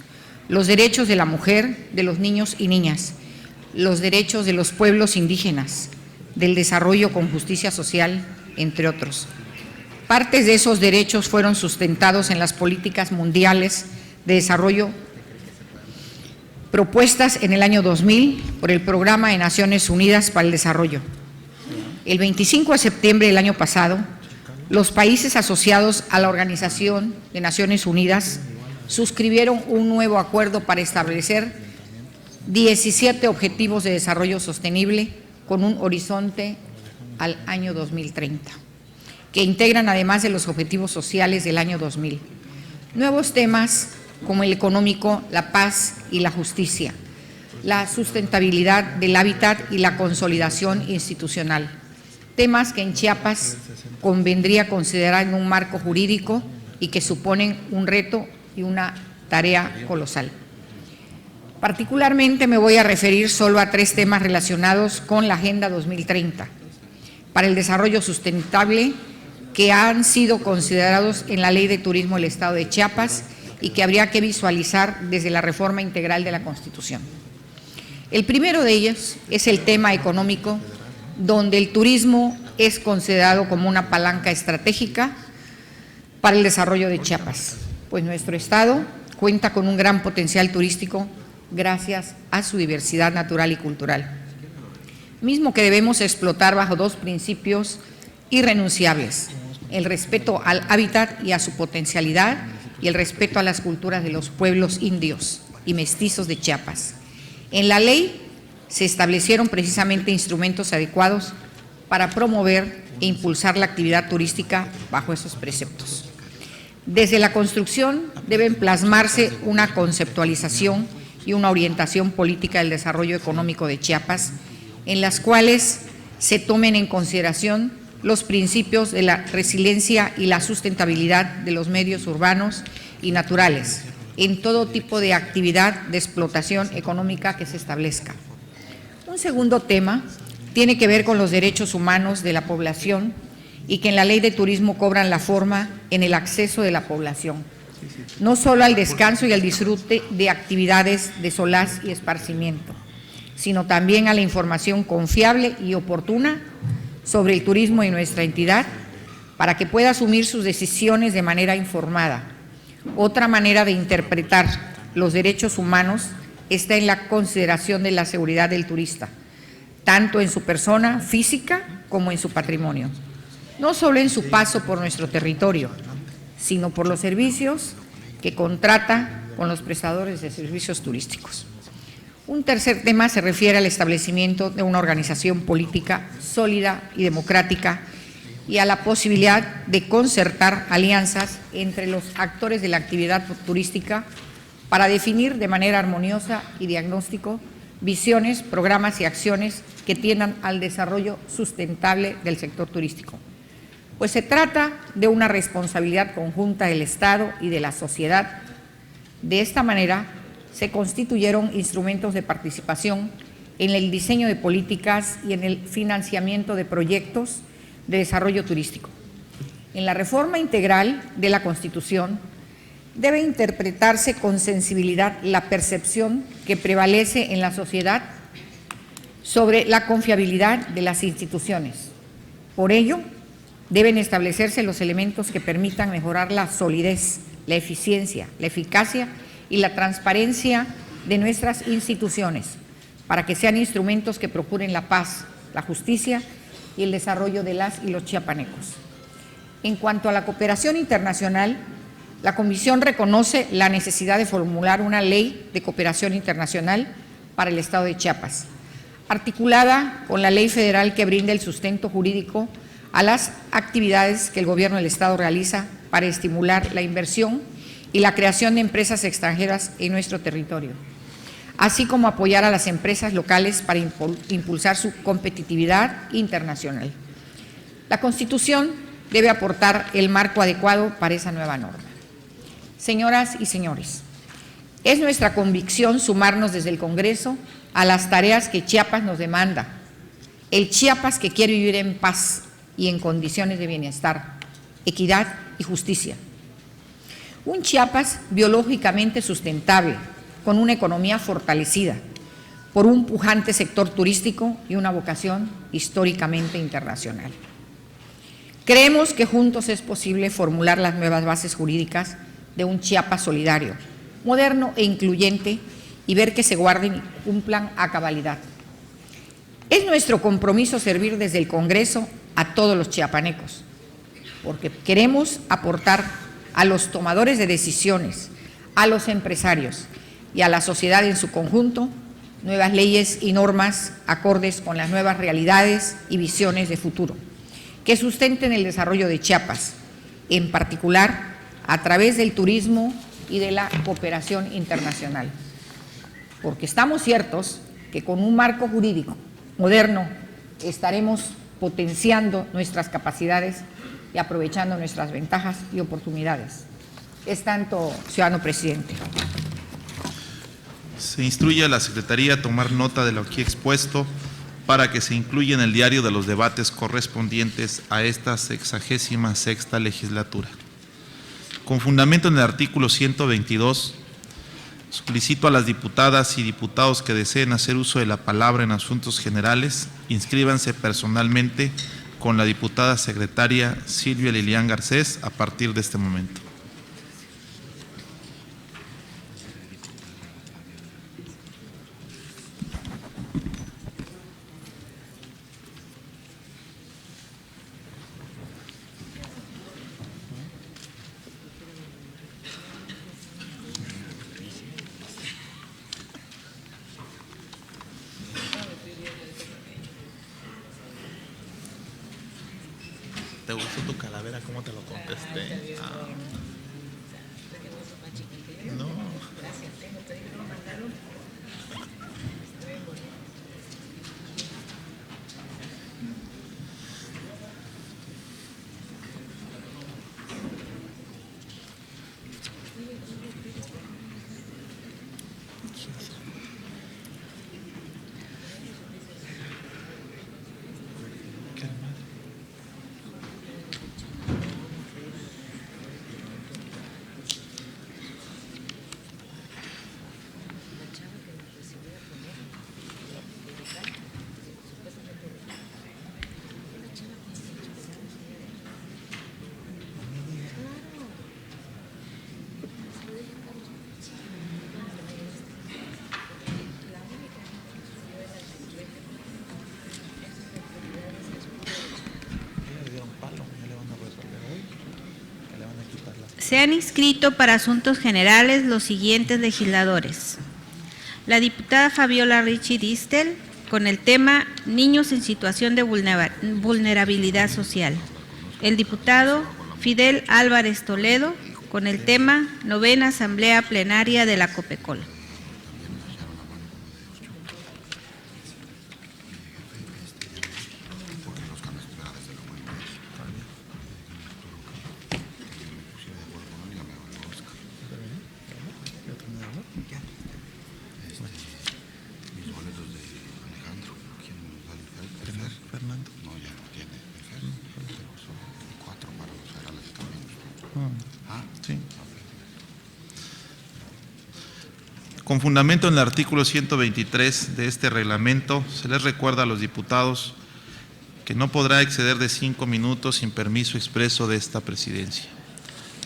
los derechos de la mujer, de los niños y niñas, los derechos de los pueblos indígenas, del desarrollo con justicia social, entre otros. Partes de esos derechos fueron sustentados en las políticas mundiales de desarrollo propuestas en el año 2000 por el Programa de Naciones Unidas para el Desarrollo. El 25 de septiembre del año pasado, los países asociados a la Organización de Naciones Unidas suscribieron un nuevo acuerdo para establecer 17 objetivos de desarrollo sostenible con un horizonte al año 2030, que integran además de los objetivos sociales del año 2000, nuevos temas como el económico, la paz y la justicia, la sustentabilidad del hábitat y la consolidación institucional, temas que en Chiapas convendría considerar en un marco jurídico y que suponen un reto y una tarea colosal. Particularmente me voy a referir solo a 3 temas relacionados con la Agenda 2030 para el desarrollo sustentable que han sido considerados en la Ley de Turismo del Estado de Chiapas y que habría que visualizar desde la reforma integral de la Constitución. El primero de ellos es el tema económico, donde el turismo es considerado como una palanca estratégica para el desarrollo de Chiapas, pues nuestro estado cuenta con un gran potencial turístico gracias a su diversidad natural y cultural, mismo que debemos explotar bajo 2 principios irrenunciables: el respeto al hábitat y a su potencialidad y el respeto a las culturas de los pueblos indios y mestizos de Chiapas. En la ley se establecieron precisamente instrumentos adecuados para promover e impulsar la actividad turística bajo esos preceptos. Desde la construcción deben plasmarse una conceptualización y una orientación política del desarrollo económico de Chiapas, en las cuales se tomen en consideración los principios de la resiliencia y la sustentabilidad de los medios urbanos y naturales en todo tipo de actividad de explotación económica que se establezca. Un segundo tema tiene que ver con los derechos humanos de la población y que en la Ley de Turismo cobran la forma en el acceso de la población, no solo al descanso y al disfrute de actividades de solaz y esparcimiento, sino también a la información confiable y oportuna sobre el turismo en nuestra entidad para que pueda asumir sus decisiones de manera informada. Otra manera de interpretar los derechos humanos está en la consideración de la seguridad del turista, tanto en su persona física como en su patrimonio, no solo en su paso por nuestro territorio, sino por los servicios que contrata con los prestadores de servicios turísticos. Un tercer tema se refiere al establecimiento de una organización política sólida y democrática y a la posibilidad de concertar alianzas entre los actores de la actividad turística para definir de manera armoniosa y diagnóstico visiones, programas y acciones que tiendan al desarrollo sustentable del sector turístico. Pues se trata de una responsabilidad conjunta del Estado y de la sociedad. De esta manera, se constituyeron instrumentos de participación en el diseño de políticas y en el financiamiento de proyectos de desarrollo turístico. En la reforma integral de la Constitución debe interpretarse con sensibilidad la percepción que prevalece en la sociedad sobre la confiabilidad de las instituciones. Por ello, deben establecerse los elementos que permitan mejorar la solidez, la eficiencia, la eficacia y la transparencia de nuestras instituciones, para que sean instrumentos que procuren la paz, la justicia y el desarrollo de las y los chiapanecos. En cuanto a la cooperación internacional, la Comisión reconoce la necesidad de formular una ley de cooperación internacional para el Estado de Chiapas, articulada con la ley federal que brinda el sustento jurídico a las actividades que el Gobierno del Estado realiza para estimular la inversión y la creación de empresas extranjeras en nuestro territorio, así como apoyar a las empresas locales para impulsar su competitividad internacional. La Constitución debe aportar el marco adecuado para esa nueva norma. Señoras y señores, es nuestra convicción sumarnos desde el Congreso a las tareas que Chiapas nos demanda, el Chiapas que quiere vivir en paz y en condiciones de bienestar, equidad y justicia. Un Chiapas biológicamente sustentable, con una economía fortalecida por un pujante sector turístico y una vocación históricamente internacional. Creemos que juntos es posible formular las nuevas bases jurídicas de un Chiapas solidario, moderno e incluyente, y ver que se guarden y cumplan a cabalidad. Es nuestro compromiso servir desde el Congreso a todos los chiapanecos, porque queremos aportar a los tomadores de decisiones, a los empresarios y a la sociedad en su conjunto nuevas leyes y normas acordes con las nuevas realidades y visiones de futuro, que sustenten el desarrollo de Chiapas, en particular a través del turismo y de la cooperación internacional. Porque estamos ciertos que con un marco jurídico moderno estaremos potenciando nuestras capacidades y aprovechando nuestras ventajas y oportunidades. Es tanto, ciudadano presidente. Se instruye a la Secretaría a tomar nota de lo aquí expuesto para que se incluya en el diario de los debates correspondientes a esta 66ª legislatura. Con fundamento en el artículo 122, solicito a las diputadas y diputados que deseen hacer uso de la palabra en asuntos generales, inscríbanse personalmente con la diputada secretaria Silvia Lilian Garcés a partir de este momento. ¿Te gustó tu calavera? ¿Cómo te lo contesté? Ah. No. Se han inscrito para asuntos generales los siguientes legisladores: la diputada Fabiola Ricci Distel, con el tema Niños en situación de vulnerabilidad social; el diputado Fidel Álvarez Toledo, con el tema Novena Asamblea Plenaria de la COPECOL; Con fundamento en el artículo 123 de este reglamento, se les recuerda a los diputados que no podrá exceder de 5 minutos sin permiso expreso de esta presidencia.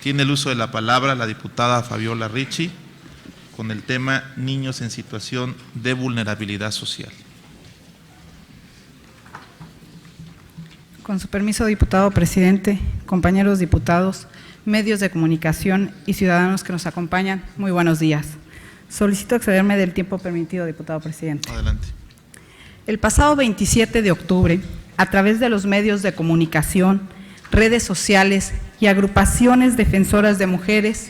Tiene el uso de la palabra la diputada Fabiola Ricci con el tema Niños en situación de vulnerabilidad social. Con su permiso, diputado presidente, compañeros diputados, medios de comunicación y ciudadanos que nos acompañan, muy buenos días. Solicito excederme del tiempo permitido, diputado presidente. Adelante. El pasado 27 de octubre, a través de los medios de comunicación, redes sociales y agrupaciones defensoras de mujeres,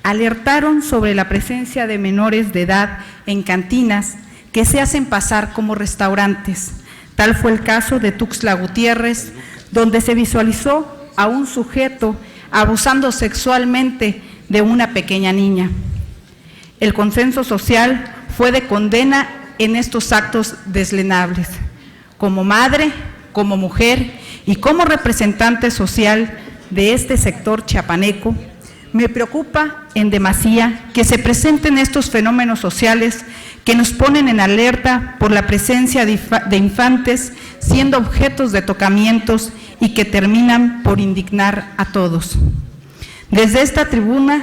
alertaron sobre la presencia de menores de edad en cantinas que se hacen pasar como restaurantes. Tal fue el caso de Tuxtla Gutiérrez, donde se visualizó a un sujeto abusando sexualmente de una pequeña niña. El consenso social fue de condena en estos actos deslenables. Como madre, como mujer y como representante social de este sector chiapaneco, Me preocupa en demasía que se presenten estos fenómenos sociales que nos ponen en alerta por la presencia de infantes siendo objetos de tocamientos y que terminan por indignar a todos. Desde esta tribuna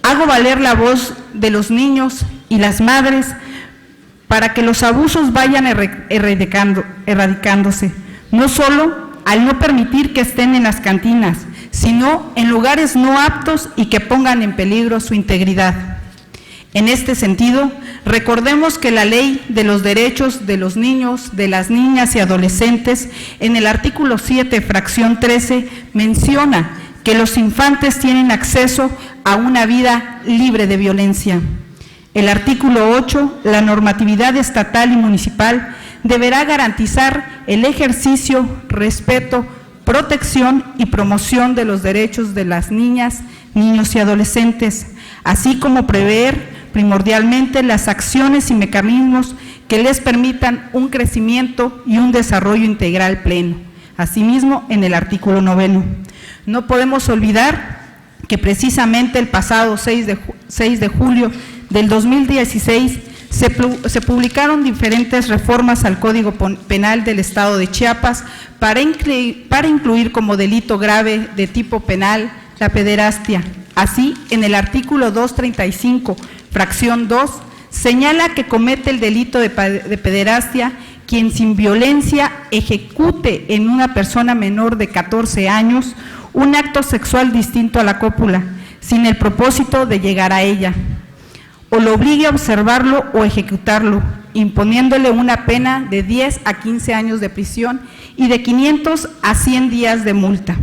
hago valer la voz de los niños y las madres para que los abusos vayan erradicándose, no solo al no permitir que estén en las cantinas, sino en lugares no aptos y que pongan en peligro su integridad. En este sentido, recordemos que la Ley de los Derechos de los Niños, de las Niñas y Adolescentes, en el artículo 7, fracción 13, menciona que los infantes tienen acceso a una vida libre de violencia. El artículo 8, la normatividad estatal y municipal deberá garantizar el ejercicio, respeto, protección y promoción de los derechos de las niñas, niños y adolescentes, así como prever primordialmente las acciones y mecanismos que les permitan un crecimiento y un desarrollo integral pleno. Asimismo, en el artículo 9. No podemos olvidar que precisamente el pasado 6 de julio del 2016 se publicaron diferentes reformas al Código Penal del Estado de Chiapas para incluir como delito grave de tipo penal la pederastia. Así, en el artículo 235, fracción 2, señala que comete el delito de pederastia quien sin violencia ejecute en una persona menor de 14 años un acto sexual distinto a la cópula, sin el propósito de llegar a ella, o lo obligue a observarlo o ejecutarlo, imponiéndole una pena de 10 a 15 años de prisión y de 500 a 100 días de multa.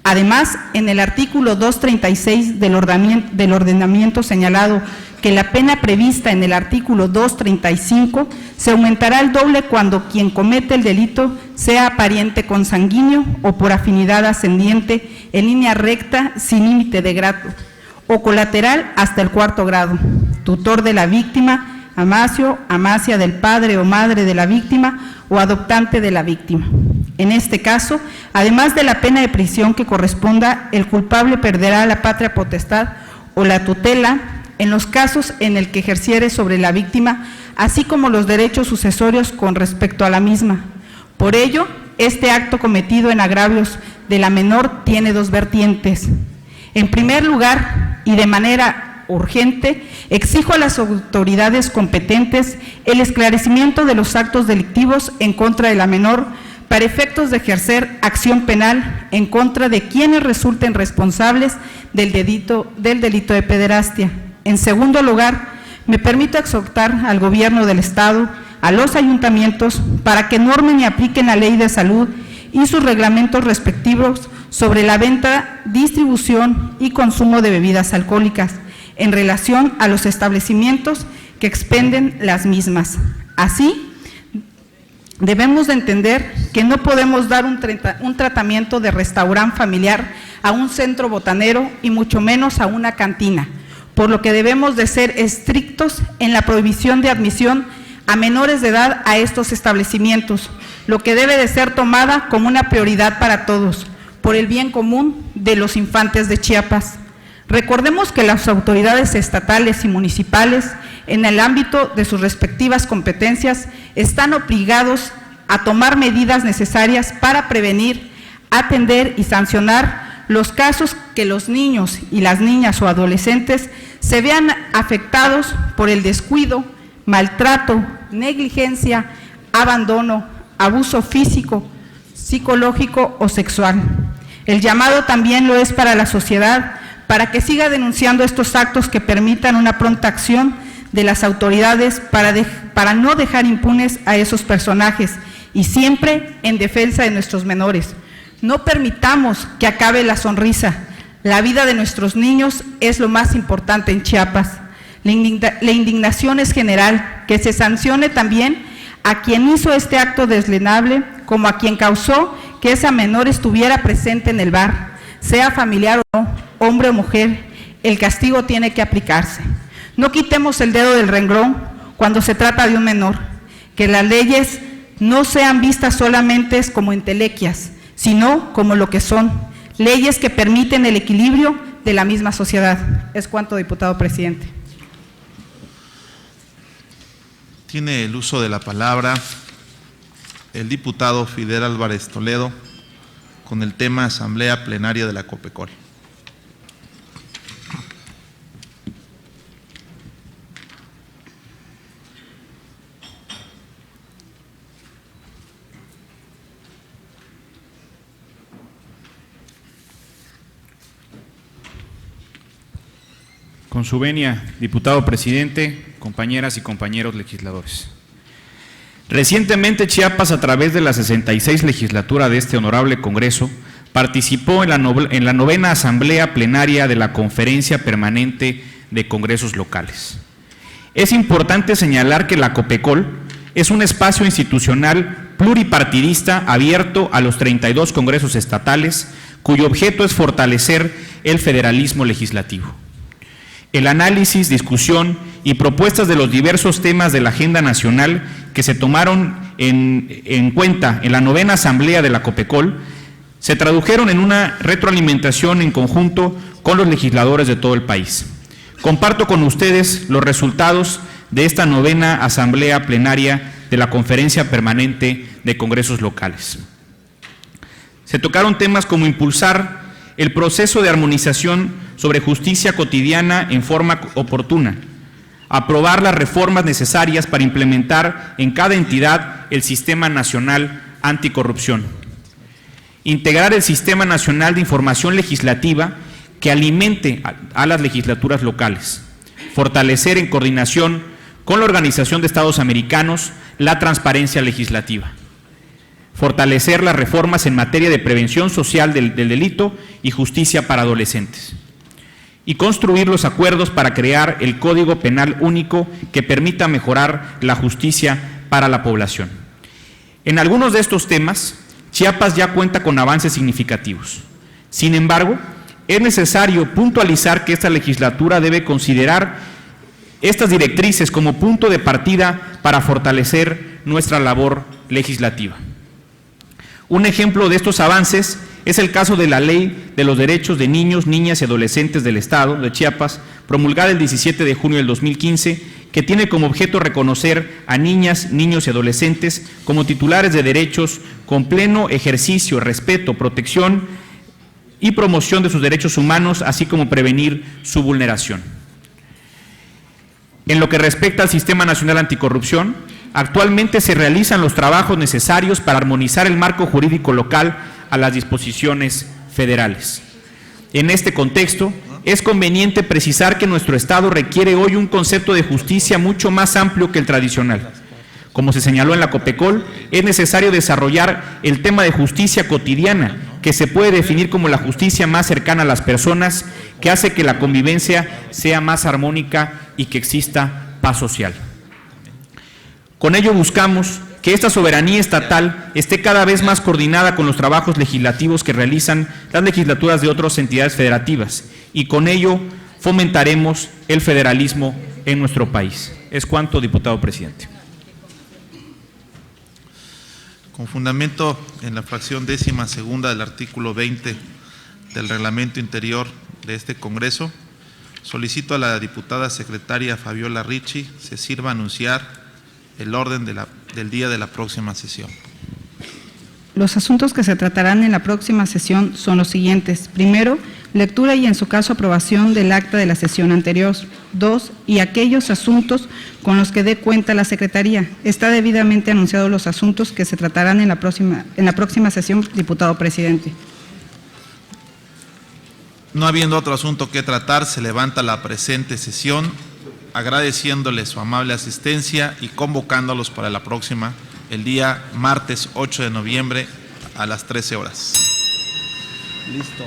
Además, en el artículo 236 del ordenamiento señalado que la pena prevista en el artículo 235 se aumentará al doble cuando quien comete el delito sea pariente consanguíneo o por afinidad ascendiente en línea recta sin límite de grado o colateral hasta el 4º grado, tutor de la víctima, amacio, amacia del padre o madre de la víctima o adoptante de la víctima. En este caso, además de la pena de prisión que corresponda, el culpable perderá la patria potestad o la tutela en los casos en el que ejerciere sobre la víctima, así como los derechos sucesorios con respecto a la misma. Por ello, este acto cometido en agravios de la menor tiene dos vertientes. En primer lugar, y de manera urgente, exijo a las autoridades competentes el esclarecimiento de los actos delictivos en contra de la menor para efectos de ejercer acción penal en contra de quienes resulten responsables del delito de pederastia. En segundo lugar, me permito exhortar al Gobierno del Estado, a los ayuntamientos, para que normen y apliquen la Ley de Salud y sus reglamentos respectivos sobre la venta, distribución y consumo de bebidas alcohólicas en relación a los establecimientos que expenden las mismas. Así, debemos de entender que no podemos dar un tratamiento de restaurante familiar a un centro botanero y mucho menos a una cantina, por lo que debemos de ser estrictos en la prohibición de admisión a menores de edad a estos establecimientos, lo que debe de ser tomada como una prioridad para todos, por el bien común de los infantes de Chiapas. Recordemos que las autoridades estatales y municipales, en el ámbito de sus respectivas competencias, están obligados a tomar medidas necesarias para prevenir, atender y sancionar los casos que los niños y las niñas o adolescentes se vean afectados por el descuido, maltrato, negligencia, abandono, abuso físico, psicológico o sexual. El llamado también lo es para la sociedad, para que siga denunciando estos actos que permitan una pronta acción de las autoridades para no dejar impunes a esos personajes y siempre en defensa de nuestros menores. No permitamos que acabe la sonrisa. La vida de nuestros niños es lo más importante en Chiapas. La indignación es general, que se sancione también a quien hizo este acto deslenable, como a quien causó que esa menor estuviera presente en el bar, sea familiar o no, hombre o mujer, el castigo tiene que aplicarse. No quitemos el dedo del renglón cuando se trata de un menor, que las leyes no sean vistas solamente como entelequias, sino como lo que son, leyes que permiten el equilibrio de la misma sociedad. Es cuanto, diputado presidente. Tiene el uso de la palabra el diputado Fidel Álvarez Toledo con el tema Asamblea Plenaria de la COPECOL. Con su venia, diputado presidente, compañeras y compañeros legisladores. Recientemente Chiapas, a través de la 66 legislatura de este honorable Congreso, participó en la 9ª Asamblea Plenaria de la Conferencia Permanente de Congresos Locales. Es importante señalar que la COPECOL es un espacio institucional pluripartidista abierto a los 32 congresos estatales, cuyo objeto es fortalecer el federalismo legislativo. El análisis, discusión y propuestas de los diversos temas de la agenda nacional que se tomaron en cuenta en la 9ª Asamblea de la COPECOL se tradujeron en una retroalimentación en conjunto con los legisladores de todo el país. Comparto con ustedes los resultados de esta 9ª Asamblea Plenaria de la Conferencia Permanente de Congresos Locales. Se tocaron temas como impulsar el proceso de armonización sobre justicia cotidiana en forma oportuna, aprobar las reformas necesarias para implementar en cada entidad el Sistema Nacional Anticorrupción, integrar el Sistema Nacional de Información Legislativa que alimente a las legislaturas locales, fortalecer en coordinación con la Organización de Estados Americanos la transparencia legislativa, fortalecer las reformas en materia de prevención social del delito y justicia para adolescentes, y construir los acuerdos para crear el Código Penal único que permita mejorar la justicia para la población. En algunos de estos temas, Chiapas ya cuenta con avances significativos. Sin embargo, es necesario puntualizar que esta legislatura debe considerar estas directrices como punto de partida para fortalecer nuestra labor legislativa. Un ejemplo de estos avances es el caso de la Ley de los Derechos de Niños, Niñas y Adolescentes del Estado de Chiapas, promulgada el 17 de junio del 2015, que tiene como objeto reconocer a niñas, niños y adolescentes como titulares de derechos con pleno ejercicio, respeto, protección y promoción de sus derechos humanos, así como prevenir su vulneración. En lo que respecta al Sistema Nacional Anticorrupción, actualmente se realizan los trabajos necesarios para armonizar el marco jurídico local a las disposiciones federales. En este contexto, es conveniente precisar que nuestro Estado requiere hoy un concepto de justicia mucho más amplio que el tradicional. Como se señaló en la COPECOL, es necesario desarrollar el tema de justicia cotidiana, que se puede definir como la justicia más cercana a las personas, que hace que la convivencia sea más armónica y que exista paz social. Con ello buscamos que esta soberanía estatal esté cada vez más coordinada con los trabajos legislativos que realizan las legislaturas de otras entidades federativas, y con ello fomentaremos el federalismo en nuestro país. Es cuanto, diputado presidente. Con fundamento en la fracción 12ª del artículo 20 del reglamento interior de este Congreso, solicito a la diputada secretaria Fabiola Ricci se sirva a anunciar el orden del día de la próxima sesión. Los asuntos que se tratarán en la próxima sesión son los siguientes. Primero, lectura y en su caso aprobación del acta de la sesión anterior. 2, y aquellos asuntos con los que dé cuenta la Secretaría. Está debidamente anunciados los asuntos que se tratarán en la próxima sesión, diputado presidente. No habiendo otro asunto que tratar, se levanta la presente sesión, agradeciéndole su amable asistencia y convocándolos para la próxima, el día martes 8 de noviembre a las 13 horas. Listo.